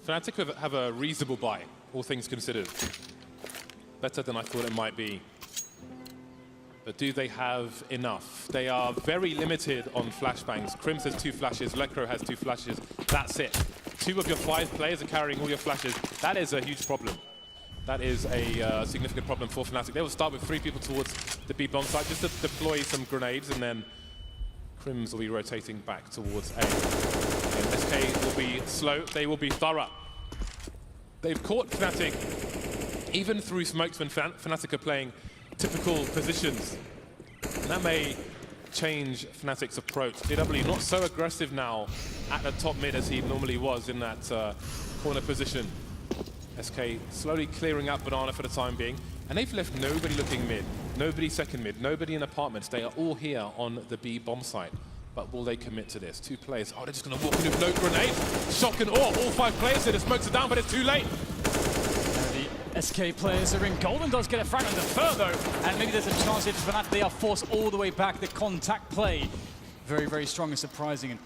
Fnatic have a reasonable buy, all things considered. Better than I thought it might be. But do they have enough? They are very limited on flashbangs. Crims has 2 flashes, Lekro has 2 flashes. That's it. 2 of your 5 players are carrying all your flashes. That is a huge problem. That is a significant problem for Fnatic. They will start with 3 people towards the B bomb site just to deploy some grenades, and then Crims will be rotating back towards A. And SK will be slow. They will be thorough. They've caught Fnatic even through smokes when Fnatic are playing typical positions. And that may change Fnatic's approach. JW not so aggressive now at the top mid as he normally was in that corner position. SK slowly clearing up Banana for the time being. And they've left nobody looking mid, nobody second mid, nobody in apartments. They are all here on the B bomb site. But will they commit to this? 2 players. Oh, they're just going to walk in with no grenade. Shock and awe. All 5 players here. The smokes are down, but it's too late. The SK players are in. Golden does get a fragment of Inferno, and maybe there's a chance here for Fnatic. They are forced all the way back. The contact play, very, very strong and surprising. And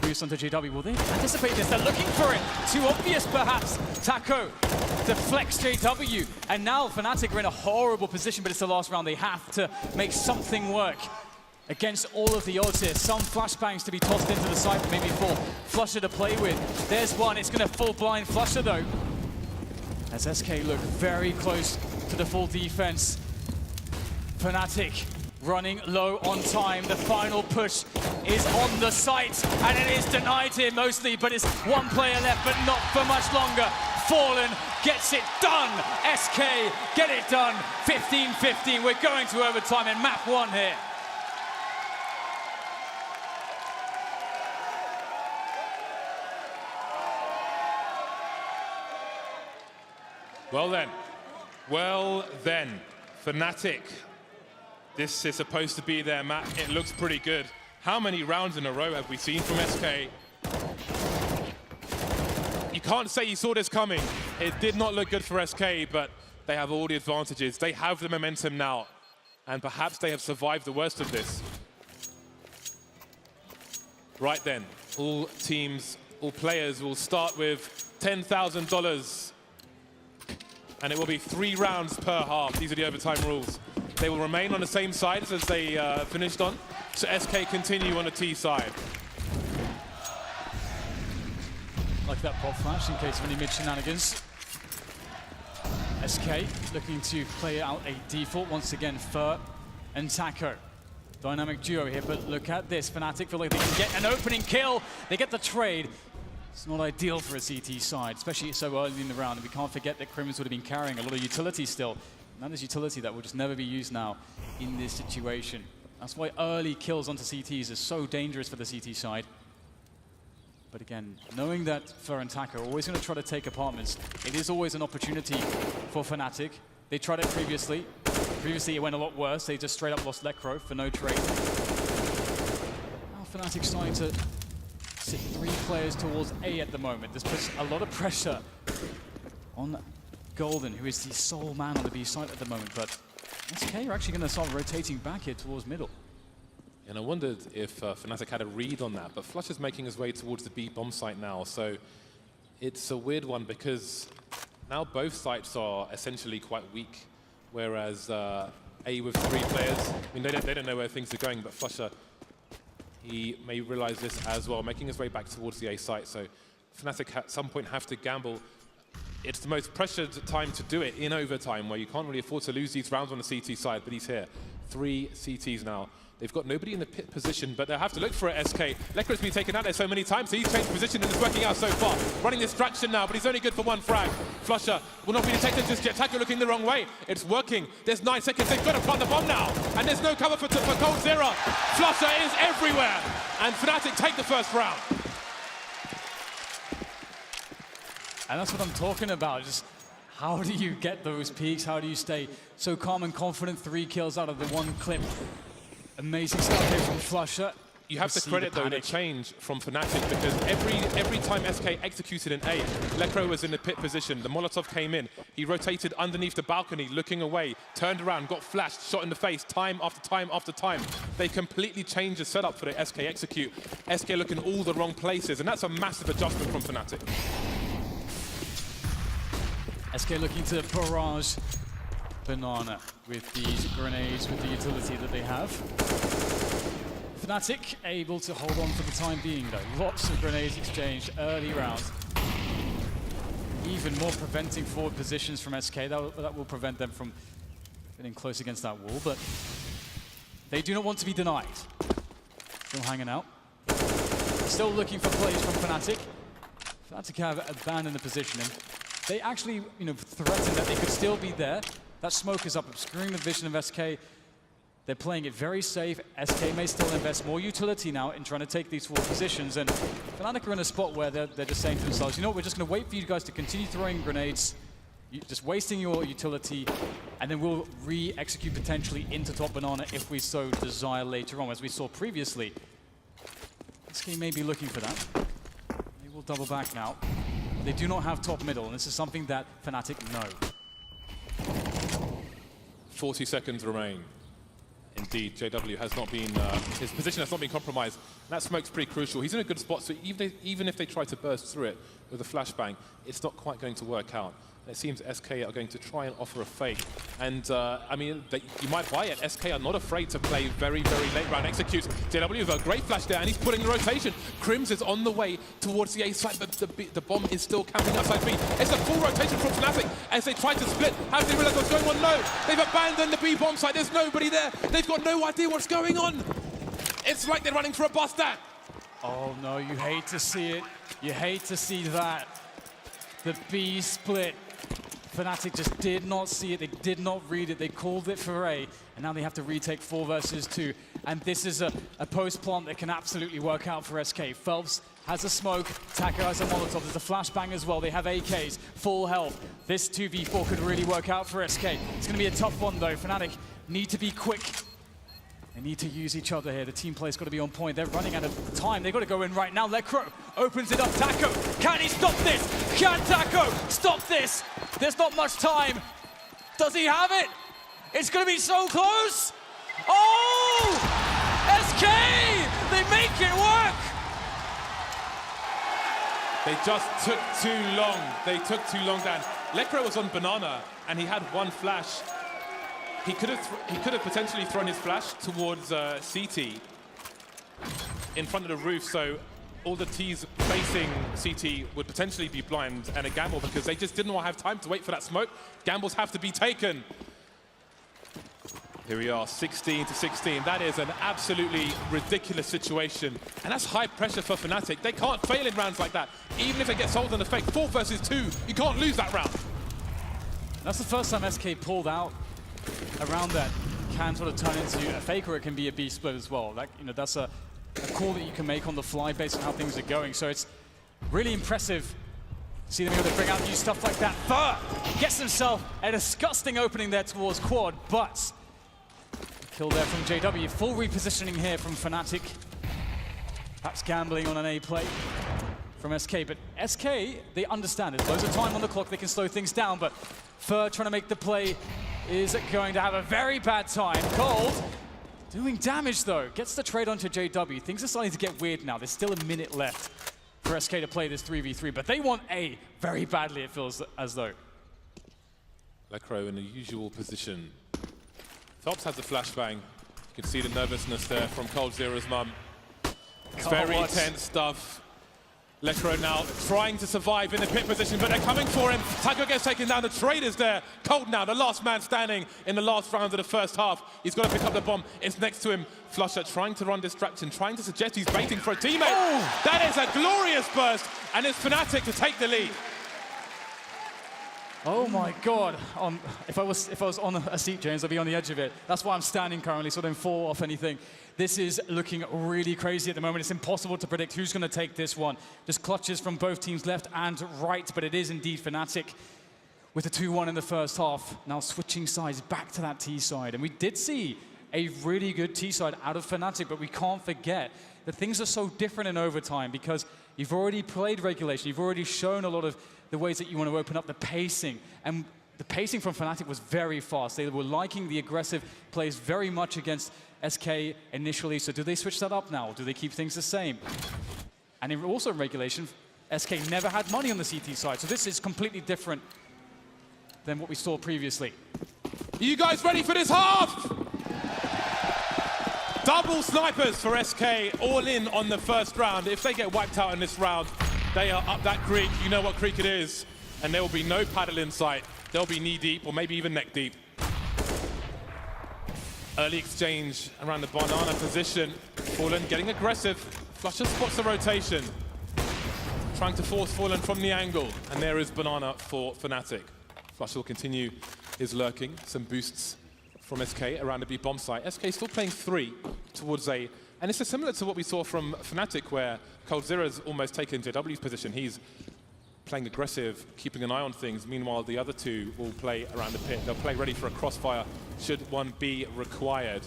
boost onto JW. Will they anticipate this? They're looking for it. Too obvious, perhaps. Taco deflects JW, and now Fnatic are in a horrible position, but it's the last round. They have to make something work against all of the odds here. Some flashbangs to be tossed into the side, maybe for Flusher to play with. There's one. It's going to full blind Flusher, though, as SK look very close to the full defense. Fnatic running low on time. The final push is on the site, and it is denied here mostly, but it's 1 player left, but not for much longer. Fallen gets it done. SK get it done. 15-15. We're going to overtime in map 1 here. Well then, Fnatic. This is supposed to be their map. It looks pretty good. How many rounds in a row have we seen from SK? You can't say you saw this coming. It did not look good for SK, but they have all the advantages. They have the momentum now, and perhaps they have survived the worst of this. Right then, all teams, all players will start with $10,000. And it will be 3 rounds per half. These are the overtime rules. They will remain on the same sides as they finished on. So SK continue on the T side. Like that pop flash in case of any mid shenanigans. SK looking to play out a default once again. Fur and Taco. Dynamic duo here, but look at this. Fnatic feel like they can get an opening kill. They get the trade. It's not ideal for a CT side, especially so early in the round. And we can't forget that Crims would have been carrying a lot of utility still. That is utility that will just never be used now in this situation. That's why early kills onto CTs is so dangerous for the CT side. But again, knowing that Fer and Taco are always going to try to take apartments, it is always an opportunity for Fnatic. They tried it previously. Previously, it went a lot worse. They just straight up lost Lekro for no trade. Now Fnatic's starting to sit 3 players towards A at the moment. This puts a lot of pressure on Golden, who is the sole man on the B side at the moment. But SK are actually going to start rotating back here towards middle. And I wondered if Fnatic had a read on that, but Flush is making his way towards the B bomb site now, so it's a weird one because now both sites are essentially quite weak, whereas A with 3 players, I mean, they don't know where things are going, but Flusher, he may realize this as well, making his way back towards the A site, so Fnatic at some point have to gamble. It's the most pressured time to do it in overtime, where you can't really afford to lose these rounds on the CT side, but he's here. 3 CTs now. They've got nobody in the pit position, but they'll have to look for it, SK. Lekro's been taken out there so many times, so he's changed position and it's working out so far. Running distraction now, but he's only good for 1 frag. Flusher will not be detected just yet. Taco looking the wrong way. It's working. There's 9 seconds. They've got to plant the bomb now. And there's no cover for Cold Zero. Flusher is everywhere. And Fnatic take the first round. And that's what I'm talking about. Just how do you get those peaks? How do you stay so calm and confident? 3 kills out of the 1 clip. Amazing start here from Flusher. You have to credit, though, the change from Fnatic, because every time SK executed an A, Lekro was in the pit position, the Molotov came in, he rotated underneath the balcony, looking away, turned around, got flashed, shot in the face, time after time after time. They completely changed the setup for the SK execute. SK looking all the wrong places, and that's a massive adjustment from Fnatic. SK looking to barrage Banana with these grenades, with the utility that they have. Fnatic able to hold on for the time being, though. Lots of grenades exchanged early round. Even more preventing forward positions from SK. That will prevent them from getting close against that wall, but they do not want to be denied. Still hanging out. Still looking for plays from Fnatic. Fnatic have abandoned the position, and they actually, threatened that they could still be there. That smoke is up, obscuring the vision of SK. They're playing it very safe. SK may still invest more utility now in trying to take these 4 positions. And Fnatic are in a spot where they're just saying to themselves, you know what, we're just going to wait for you guys to continue throwing grenades, just wasting your utility, and then we'll re-execute potentially into top Banana if we so desire later on, as we saw previously. SK may be looking for that. They will double back now. They do not have top middle, and this is something that Fnatic know. 40 seconds remain. Indeed, JW has not been, his position has not been compromised. That smoke's pretty crucial. He's in a good spot, so even if they try to burst through it with a flashbang, it's not quite going to work out. And it seems SK are going to try and offer a fake. And, I mean, you might buy it. SK are not afraid to play very, very late round executes. JW with a great flash there, and he's putting the rotation. Crims is on the way towards the A side, but the bomb is still camping outside B. It's a full rotation from Fnatic as they try to split. How do they realize what's going on? No, they've abandoned the B bomb site. There's nobody there. They've got no idea what's going on. It's like they're running for a bus stand. Oh no, you hate to see it. You hate to see that. The B split. Fnatic just did not see it, they did not read it, they called it for A, and now they have to retake 4 versus 2. And this is a post-plant that can absolutely work out for SK. Phelps has a smoke, Taco has a Molotov, there's a flashbang as well, they have AKs, full health. This 2v4 could really work out for SK. It's going to be a tough one though. Fnatic need to be quick. They need to use each other here. The team play's got to be on point. They're running out of time. They've got to go in right now. Lekro opens it up. Taco, can he stop this? Can Taco stop this? There's not much time. Does he have it? It's going to be so close. Oh! SK! They make it work! They just took too long. They took too long, Dan. Lekro was on Banana, and he had 1 flash. He could have potentially thrown his flash towards CT in front of the roof, so all the T's facing CT would potentially be blind and a gamble because they just didn't want to have time to wait for that smoke. Gambles have to be taken. Here we are, 16 to 16. That is an absolutely ridiculous situation, and that's high pressure for Fnatic. They can't fail in rounds like that. Even if they get sold on the fake, 4 versus 2, you can't lose that round. That's the first time SK pulled out around that can sort of turn into a fake, or it can be a B split as well. Like, you know, that's a call that you can make on the fly based on how things are going. So it's really impressive. See them able to bring out new stuff like that. Fur gets himself a disgusting opening there towards quad, but kill there from JW. Full repositioning here from Fnatic. Perhaps gambling on an A play from SK, but SK, they understand. There's loads of time on the clock, they can slow things down, but Fur trying to make the play is going to have a very bad time. Cold doing damage though, gets the trade onto JW. Things are starting to get weird now. There's still a minute left for SK to play this 3v3, but they want A very badly, it feels as though. Lecro in the usual position. Phelps has a flashbang. You can see the nervousness there from Cold Zero's mum. It's very tense stuff. Lecro now trying to survive in the pit position, but they're coming for him. Taco gets taken down. The trade is there. Cold now, the last man standing in the last round of the first half. He's got to pick up the bomb. It's next to him. Flusher trying to run distraction, trying to suggest he's baiting for a teammate. Oh! That is a glorious burst, and it's Fnatic to take the lead. Oh my God! If I was on a seat, James, I'd be on the edge of it. That's why I'm standing currently, so I don't fall off anything. This is looking really crazy at the moment. It's impossible to predict who's going to take this one. Just clutches from both teams, left and right, but it is indeed Fnatic with a 2-1 in the first half. Now switching sides back to that T side, and we did see a really good T side out of Fnatic, but we can't forget that things are so different in overtime because you've already played regulation. You've already shown a lot of the ways that you want to open up the pacing. And the pacing from Fnatic was very fast. They were liking the aggressive plays very much against SK initially. So do they switch that up now? Or do they keep things the same? And also in regulation, SK never had money on the CT side. So this is completely different than what we saw previously. Are you guys ready for this half? Double snipers for SK, all in on the first round. If they get wiped out in this round, they are up that creek. You know what creek it is. And there will be no paddle in sight. They'll be knee deep or maybe even neck deep. Early exchange around the banana position. Fallen getting aggressive. Flusher spots the rotation. Trying to force Fallen from the angle. And there is banana for Fnatic. Flusher will continue his lurking. Some boosts from SK around the B bomb site. SK still playing 3 towards A. And it's similar to what we saw from Fnatic, where Cold Zero's almost taken JW's position. He's playing aggressive, keeping an eye on things. Meanwhile, the other two will play around the pit. They'll play ready for a crossfire should one be required.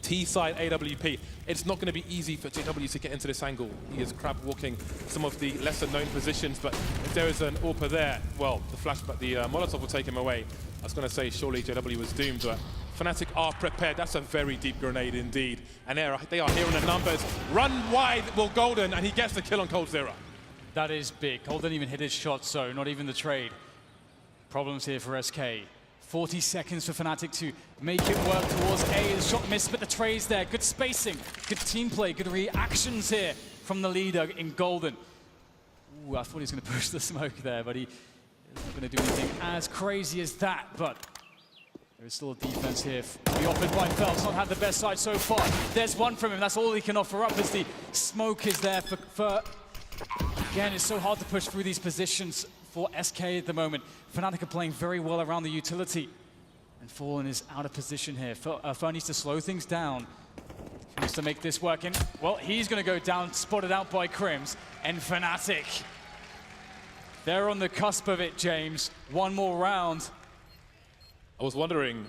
T-side AWP. It's not going to be easy for JW to get into this angle. He is crab walking some of the lesser known positions, but if there is an AWP there, well, the flashback, the Molotov will take him away. I was going to say surely JW was doomed, but Fnatic are prepared. That's a very deep grenade indeed. And they are here in the numbers. Run wide will Golden, and he gets the kill on Cold Zero. That is big. Cold didn't even hit his shot, so not even the trade. Problems here for SK. 40 seconds for Fnatic to make it work towards A. The shot missed, but the trade's there. Good spacing, good team play, good reactions here from the leader in Golden. Ooh, I thought he was going to push the smoke there, but he's not going to do anything as crazy as that. But there is still a defense here. Be offered by Phelps. Not had the best side so far. There's one from him. That's all he can offer up as the smoke is there for again, it's so hard to push through these positions for SK at the moment. Fnatic are playing very well around the utility. And Fallen is out of position here. Fer needs to slow things down. He wants to make this work. And, well, he's going to go down, spotted out by Crims. And Fnatic, they're on the cusp of it, James. One more round. I was wondering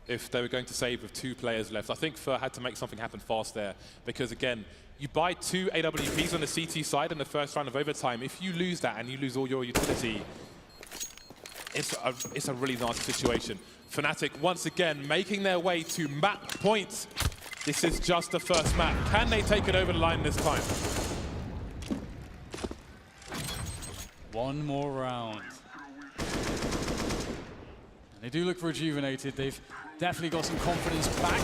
if they were going to save with 2 players left. I think Fer had to make something happen fast there. Because, again, you buy 2 AWPs on the CT side in the first round of overtime. If you lose that and you lose all your utility, it's a really nasty situation. Fnatic, once again, making their way to map point. This is just the first map. Can they take it over the line this time? One more round. And they do look rejuvenated. They've definitely got some confidence back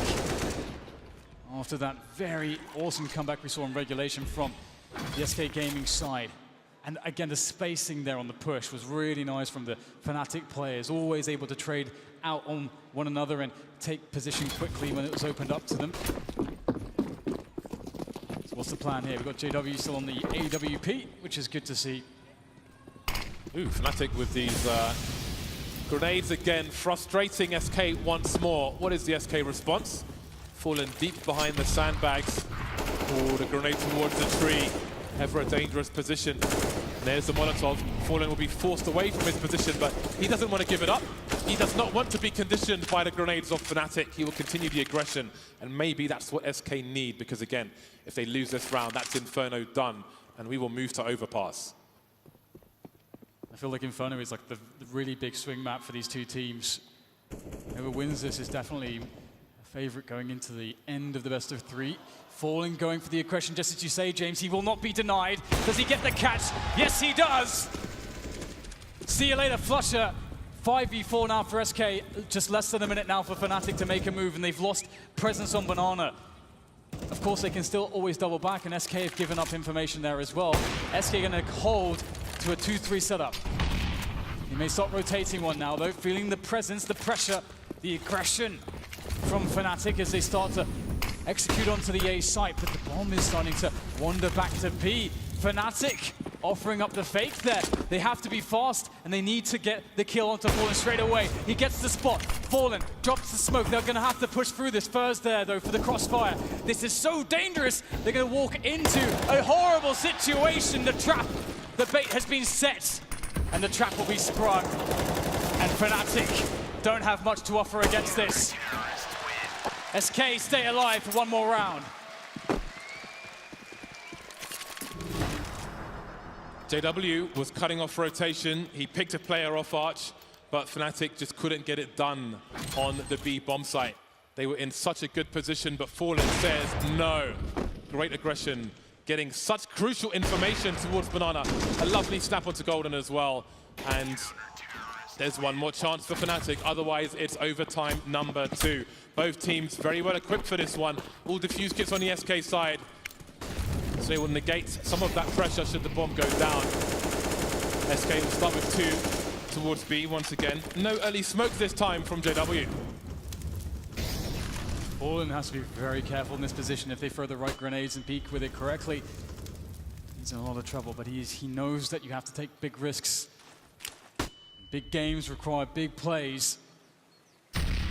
after that very awesome comeback we saw in regulation from the SK Gaming side. And again, the spacing there on the push was really nice from the Fnatic players, always able to trade out on one another and take position quickly when it was opened up to them. So what's the plan here? We've got JW still on the AWP, which is good to see. Ooh, Fnatic with these Grenades again, frustrating SK once more. What is the SK response? Fallen deep behind the sandbags. Oh, the grenade towards the tree. Ever a dangerous position. And there's the Molotov. Fallen will be forced away from his position, but he doesn't want to give it up. He does not want to be conditioned by the grenades of Fnatic. He will continue the aggression, and maybe that's what SK need, because again, if they lose this round, that's Inferno done, and we will move to overpass. I feel like Inferno is like the really big swing map for these two teams. Whoever wins this is definitely a favorite going into the end of the best of three. Fallen going for the aggression, just as you say, James. He will not be denied. Does he get the catch? Yes, he does! See you later, Flusher. 5v4 now for SK. Just less than a minute now for Fnatic to make a move, and they've lost presence on Banana. Of course, they can still always double back, and SK have given up information there as well. SK going to hold to a 2-3 setup. He may start rotating one now, though, feeling the presence, the pressure, the aggression from Fnatic as they start to execute onto the A site, but the bomb is starting to wander back to B. Fnatic offering up the fake there. They have to be fast, and they need to get the kill onto Fallen straight away. He gets the spot. Fallen drops the smoke. They're going to have to push through this. First there, though, for the crossfire. This is so dangerous. They're going to walk into a horrible situation. The trap, the bait has been set, and the trap will be sprung. And Fnatic don't have much to offer against this. SK stay alive for one more round. JW was cutting off rotation. He picked a player off Arch, but Fnatic just couldn't get it done on the B bomb site. They were in such a good position, but Fallen says no. Great aggression, getting such crucial information towards Banana. A lovely snap onto Golden as well. And there's one more chance for Fnatic, otherwise it's overtime number 2. Both teams very well equipped for this one. All defuse kits on the SK side. So they will negate some of that pressure should the bomb go down. SK will start with 2 towards B once again. No early smoke this time from JW. Fallen has to be very careful in this position. If they throw the right grenades and peek with it correctly, he's in a lot of trouble, but he knows that you have to take big risks. Big games require big plays.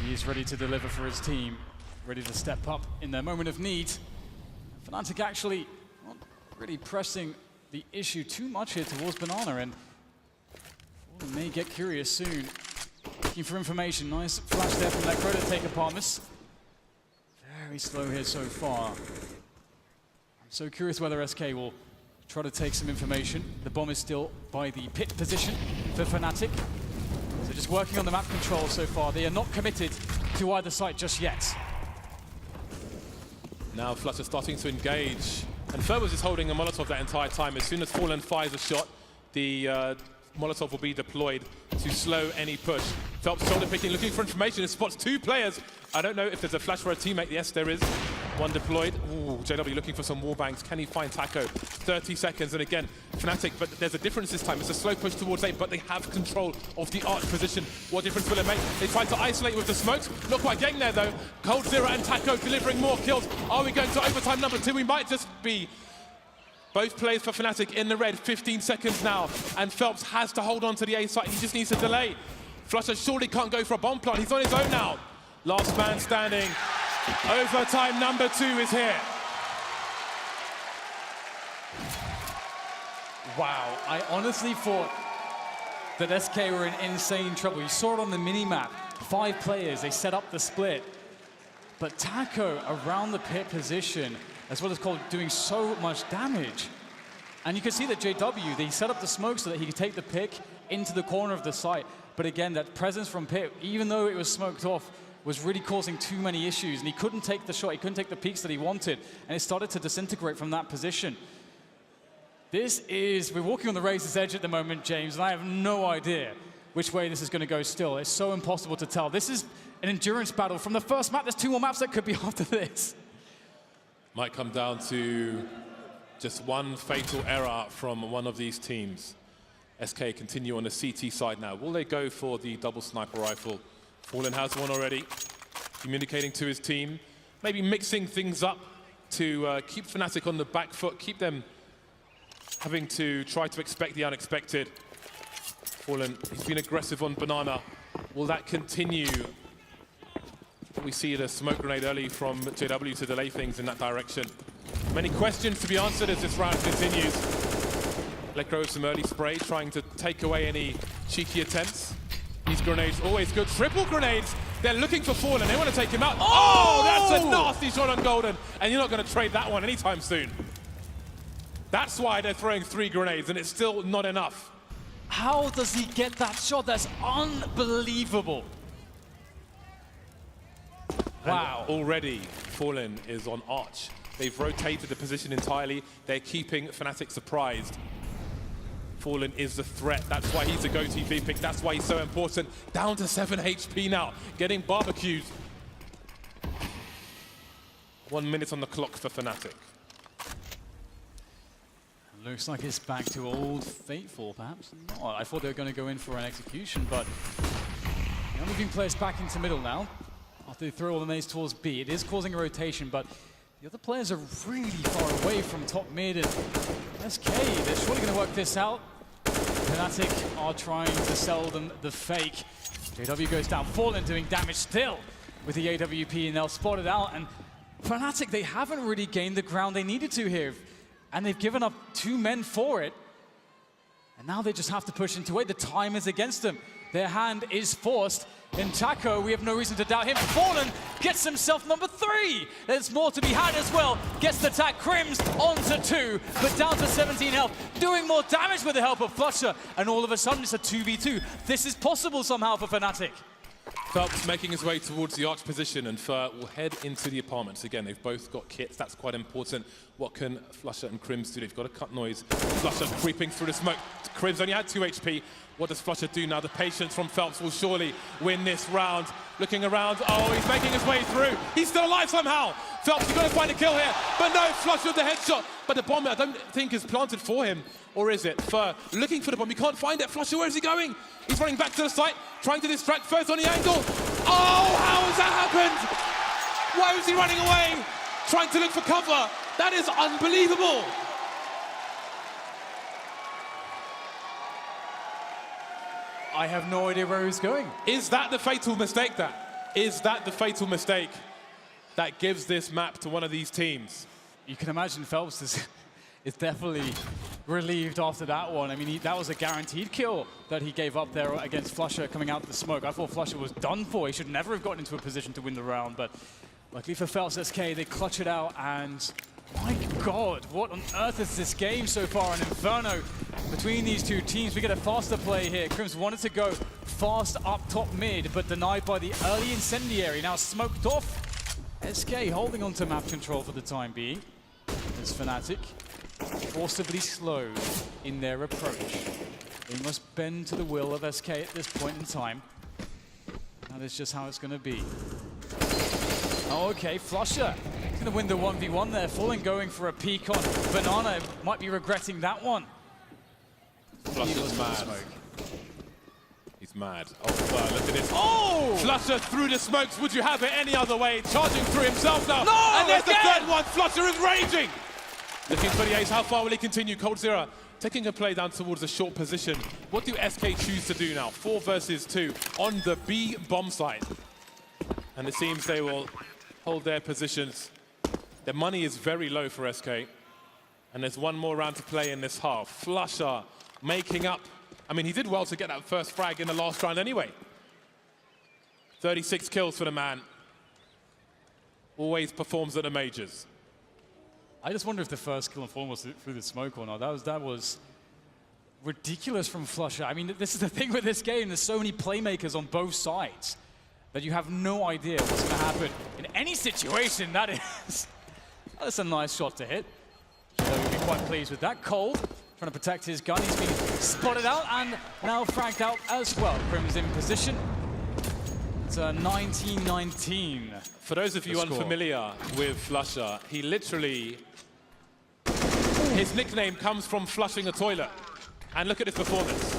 He is ready to deliver for his team, ready to step up in their moment of need. Fnatic actually not really pressing the issue too much here towards Banana, and Fallen may get curious soon. Looking for information. Nice flash there from Necro to take Apartmus. Very slow here so far. I'm so curious whether SK will try to take some information. The bomb is still by the pit position for Fnatic. So just working on the map control so far. They are not committed to either site just yet. Now Flutter starting to engage. And Fer was just holding a Molotov that entire time. As soon as Fallen fires a shot, the Molotov will be deployed to slow any push. Phelps shoulder picking, looking for information. It spots 2 players. I don't know if there's a flash for a teammate. Yes, there is. One deployed. Ooh, JW looking for some wall bangs. Can he find Taco? 30 seconds, and again, Fnatic, but there's a difference this time. It's a slow push towards A, but they have control of the arch position. What difference will it make? They tried to isolate with the smokes. Not quite getting there, though. Cold Zero and Taco delivering more kills. Are we going to overtime number 2? We might just be. Both players for Fnatic in the red. 15 seconds now, and Phelps has to hold on to the A site. He just needs to delay. Flusher surely can't go for a bomb plant. He's on his own now. Last man standing. Overtime number 2 is here. Wow, I honestly thought that SK were in insane trouble. You saw it on the mini-map. 5 players, they set up the split. But Taco around the pit position, as well as Cole, doing so much damage. And you can see that JW, they set up the smoke so that he could take the pick into the corner of the site. But again, that presence from pit, even though it was smoked off, was really causing too many issues, and he couldn't take the shot, he couldn't take the peaks that he wanted, and it started to disintegrate from that position. We're walking on the razor's edge at the moment, James, and I have no idea which way this is going to go still. It's so impossible to tell. This is an endurance battle. From the first map, there's 2 more maps that could be after this. Might come down to just one fatal error from one of these teams. SK continue on the CT side now. Will they go for the double sniper rifle? Fallen has one already, communicating to his team, maybe mixing things up to keep Fnatic on the back foot, keep them having to try to expect the unexpected. Fallen, he's been aggressive on Banana. Will that continue? We see the smoke grenade early from JW to delay things in that direction. Many questions to be answered as this round continues. Let go of some early spray, trying to take away any cheeky attempts. These grenades always good. Triple grenades. They're looking for Fallen. They want to take him out. Oh, that's a nasty shot on Golden. And you're not going to trade that one anytime soon. That's why they're throwing 3 grenades, and it's still not enough. How does he get that shot? That's unbelievable. Wow. And already, Fallen is on Arch. They've rotated the position entirely. They're keeping Fnatic surprised. Fallen is the threat. That's why he's a go-TV pick. That's why he's so important. Down to 7 HP now, getting barbecued. 1 minute on the clock for Fnatic. Looks like it's back to old Fateful, perhaps not. I thought they were going to go in for an execution, but they're moving players back into middle now. After they throw all the nades towards B, it is causing a rotation, but the other players are really far away from top mid, and SK, they're surely going to work this out. Fnatic are trying to sell them the fake. JW goes down, Fallen doing damage still with the AWP, and they'll spot it out. And Fnatic, they haven't really gained the ground they needed to here, and they've given up 2 men for it. And now they just have to push into it. The time is against them. Their hand is forced. In Taco, we have no reason to doubt him. Fallen gets himself number 3. There's more to be had as well. Gets the attack. Crims onto 2, but down to 17 health. Doing more damage with the help of Flusher. And all of a sudden, it's a 2v2. This is possible somehow for Fnatic. Phelps making his way towards the arch position, and Fer will head into the apartments. Again, they've both got kits. That's quite important. What can Flusher and Crims do? They've got to cut noise. Flusher creeping through the smoke. Crims only had 2 HP. What does Flusher do now? The patience from Phelps will surely win this round. Looking around. Oh, he's making his way through. He's still alive somehow. Phelps, you've got to find a kill here. But no, Flusher with the headshot. But the bomb, I don't think, is planted for him. Or is it? Fer looking for the bomb. He can't find it. Flusher, where is he going? He's running back to the site, trying to distract first on the angle. Oh, how has that happened? Why was he running away? Trying to look for cover. That is unbelievable. I have no idea where he's going. Is that the fatal mistake Is that the fatal mistake that gives this map to one of these teams? You can imagine Phelps is definitely relieved after that one. I mean, that was a guaranteed kill that he gave up there against Flusher coming out of the smoke. I thought Flusher was done for. He should never have gotten into a position to win the round, but luckily for Phelps SK, they clutch it out, and my God, what on earth is this game so far? An Inferno between these two teams. We get a faster play here. Crims wanted to go fast up top mid, but denied by the early incendiary. Now smoked off. SK holding on to map control for the time being. As Fnatic forcibly slow in their approach. They must bend to the will of SK at this point in time. That is just how it's going to be. Oh, okay, Flusher. He's going to win the 1v1 there. Fallen going for a peek on Banana. Might be regretting that one. Flusher's mad. He's mad. Oh, look at this. Oh! Flusher through the smokes. Would you have it any other way? Charging through himself now. No! And there's again! the third one. Flusher is raging. Looking for the ace. How far will he continue? Coldzera taking a play down towards a short position. What do SK choose to do now? 4 versus 2 on the B bomb site. And it seems they will hold their positions. Their money is very low for SK. And there's one more round to play in this half. Flusher making up. I mean, he did well to get that first frag in the last round anyway. 36 kills for the man. Always performs at the majors. I just wonder if the first kill on Fallen was through the smoke or not. That was ridiculous from Flusher. I mean, this is the thing with this game. There's so many playmakers on both sides that you have no idea what's going to happen in any situation. That's a nice shot to hit. So we'll be quite pleased with that. Cold trying to protect his gun. He's been spotted out and now fragged out as well. Crims in position. It's a 19-19. For those of you unfamiliar with Flusher, he literally, his nickname comes from flushing a toilet. And look at his performance.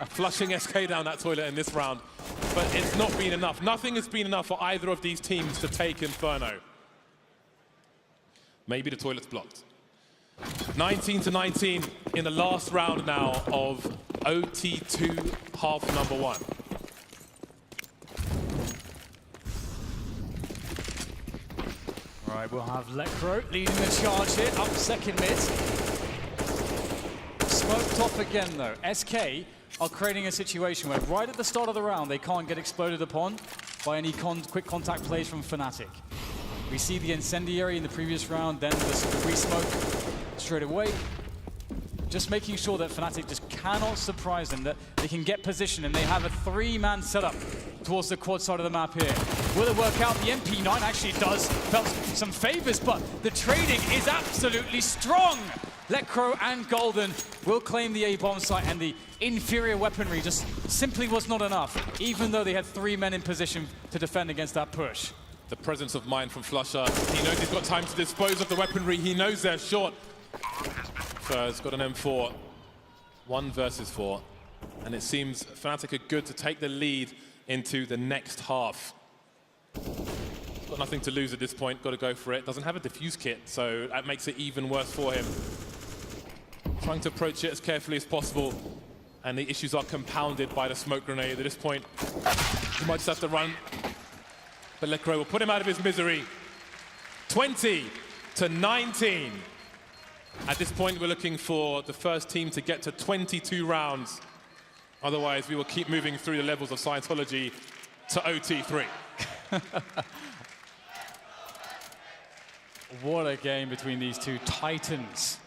Flushing SK down that toilet in this round. But it's not been enough. Nothing has been enough for either of these teams to take Inferno. Maybe the toilet's blocked. 19-19 in the last round now of OT2 half number 1. right, we'll have Lecro leading the charge here, up second mid. Smoked off again though. SK are creating a situation where right at the start of the round they can't get exploded upon by any quick contact plays from Fnatic. We see the incendiary in the previous round, then the re-smoke straight away. Just making sure that Fnatic just cannot surprise them, that they can get position, and they have a three-man setup towards the quad side of the map here. Will it work out? The MP9 actually does felt some favors, but the trading is absolutely strong. Lecro and Golden will claim the A-bomb site, and the inferior weaponry just simply was not enough, even though they had three men in position to defend against that push. The presence of mind from Flusher. He knows he's got time to dispose of the weaponry. He knows they're short. Fur's got an M4. 1 versus 4. And it seems Fnatic are good to take the lead into the next half. Got nothing to lose at this point. Got to go for it. Doesn't have a defuse kit, so that makes it even worse for him. Trying to approach it as carefully as possible. And the issues are compounded by the smoke grenade. At this point, he might just have to run. But Lecro will put him out of his misery. 20-19. At this point, we're looking for the first team to get to 22 rounds. Otherwise, we will keep moving through the levels of Scientology to OT3. What a game between these two titans.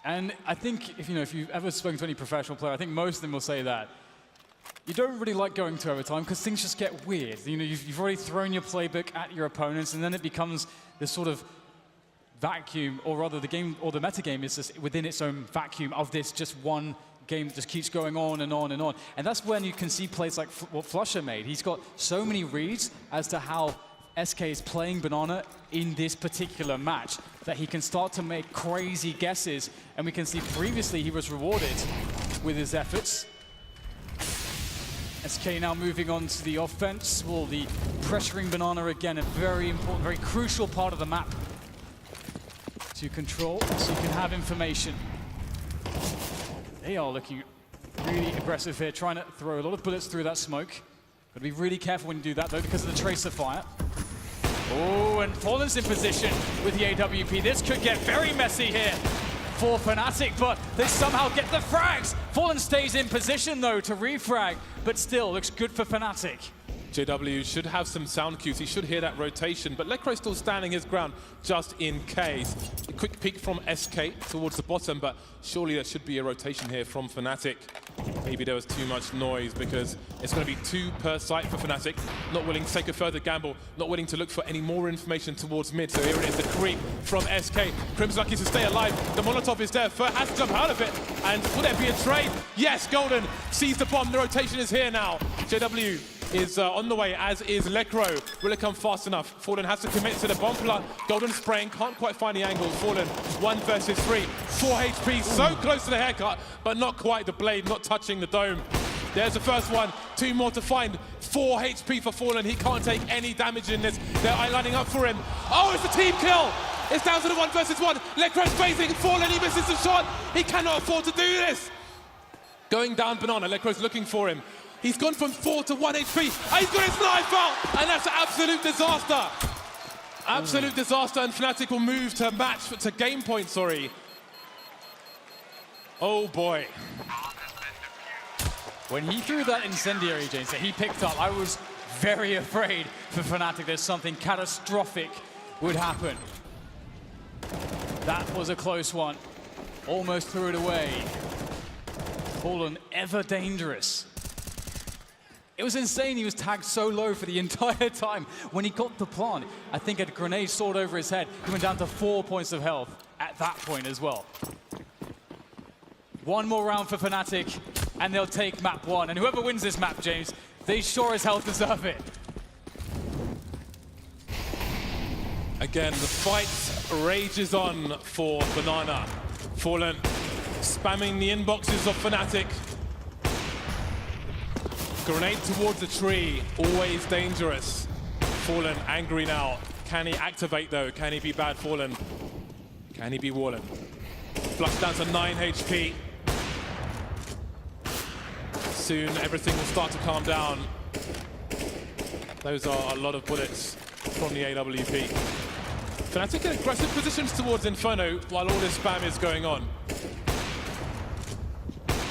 And I think if you've ever spoken to any professional player, I think most of them will say that you don't really like going to overtime because things just get weird. You've already thrown your playbook at your opponents, and then it becomes this sort of vacuum, or rather the game or the meta game is just within its own vacuum of this just one game that just keeps going on and on and on. And that's when you can see plays like what Flusher made. He's got so many reads as to how SK is playing Banana in this particular match that he can start to make crazy guesses. And we can see previously he was rewarded with his efforts. SK now moving on to the offense. Well, the pressuring Banana again, a very important, very crucial part of the map to control, so you can have information. They are looking really aggressive here, trying to throw a lot of bullets through that smoke. Got to be really careful when you do that, though, because of the tracer fire. Oh, and Fallen's in position with the AWP. This could get very messy here for Fnatic, but they somehow get the frags. Fallen stays in position, though, to refrag, but still looks good for Fnatic. JW should have some sound cues. He should hear that rotation, but Lecro still standing his ground just in case. A quick peek from SK towards the bottom, but surely there should be a rotation here from Fnatic. Maybe there was too much noise because it's going to be 2 per site for Fnatic. Not willing to take a further gamble, not willing to look for any more information towards mid. So here it is, the creep from SK. Crim's lucky to stay alive. The Molotov is there. Fur has to jump out of it. And will there be a trade? Yes, Golden sees the bomb. The rotation is here now. JW is on the way, as is Lecro. Will it come fast enough? Fallen has to commit to the bomb plot. Golden spraying, can't quite find the angle. Fallen, 1 versus 3. 4 HP, so close to the haircut, but not quite the blade, not touching the dome. There's the first one, 2 more to find. 4 HP for Fallen, he can't take any damage in this. They're eye-lining up for him. Oh, it's a team kill! It's down to the 1 versus 1. Lecro's phasing, Fallen, he misses the shot. He cannot afford to do this. Going down Banana, Lecro's looking for him. He's gone from 4 to 1 HP. He's got his knife out, and that's an absolute disaster. Absolute disaster, and Fnatic will move to game point, sorry. Oh boy. When he threw that incendiary, James, that he picked up, I was very afraid for Fnatic that something catastrophic would happen. That was a close one. Almost threw it away. Fallen ever dangerous. It was insane he was tagged so low for the entire time. When he got the plant, I think a grenade soared over his head. He went down to 4 points of health at that point as well. 1 more round for Fnatic, and they'll take map 1. And whoever wins this map, James, they sure as hell deserve it. Again, the fight rages on for Banana. Fallen spamming the inboxes of Fnatic. Grenade towards the tree, always dangerous. Fallen angry now. Can he activate though? Can he be bad Fallen? Can he be Wallen? Flush down to 9 HP. Soon everything will start to calm down. Those are a lot of bullets from the AWP. Fnatic in aggressive positions towards Inferno while all this spam is going on.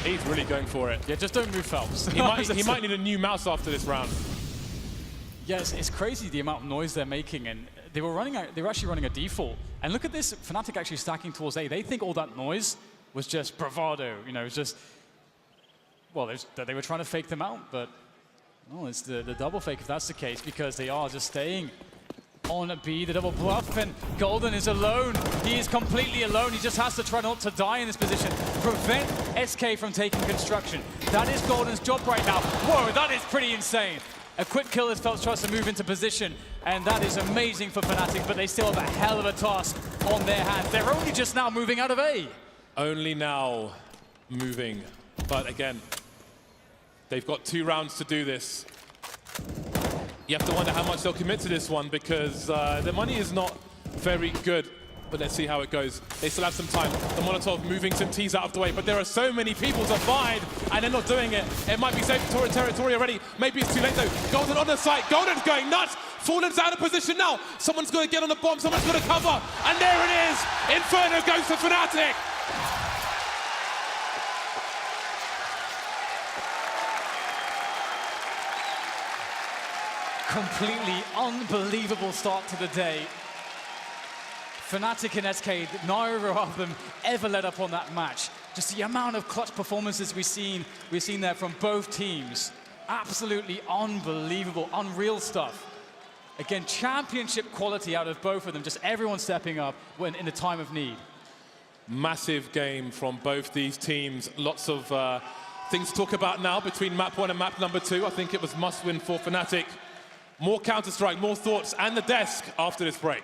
He's really going for it. Yeah, just don't move Phelps. He might need a new mouse after this round. Yes, it's crazy the amount of noise they're making, and they were actually running a default. And look at this, Fnatic actually stacking towards A. They think all that noise was just bravado. You know, it was just, well, they were trying to fake them out, but well, it's the double fake if that's the case, because they are just staying on a B, the double bluff, and Golden is alone. He is completely alone. He just has to try not to die in this position. Prevent SK from taking construction. That is Golden's job right now. Whoa, that is pretty insane. A quick kill as Phelps tries to move into position, and that is amazing for Fnatic, but they still have a hell of a task on their hands. They're only just now moving out of A. Only now moving, but again, they've got 2 rounds to do this. You have to wonder how much they'll commit to this one, because the money is not very good. But let's see how it goes. They still have some time. The Molotov moving some T's out of the way, but there are so many people to find, and they're not doing it. It might be safe territory already. Maybe it's too late though. Golden on the site. Golden's going nuts. Fallen's out of position now. Someone's going to get on the bomb. Someone's going to cover. And there it is. Inferno goes to Fnatic. Completely unbelievable start to the day. Fnatic and SK, neither of them ever let up on that match. Just the amount of clutch performances we've seen there from both teams. Absolutely unbelievable, unreal stuff. Again, championship quality out of both of them, just everyone stepping up when in a time of need. Massive game from both these teams. Lots of things to talk about now between map 1 and map number 2. I think it was must win for Fnatic. More Counter-Strike, more thoughts, and the desk after this break.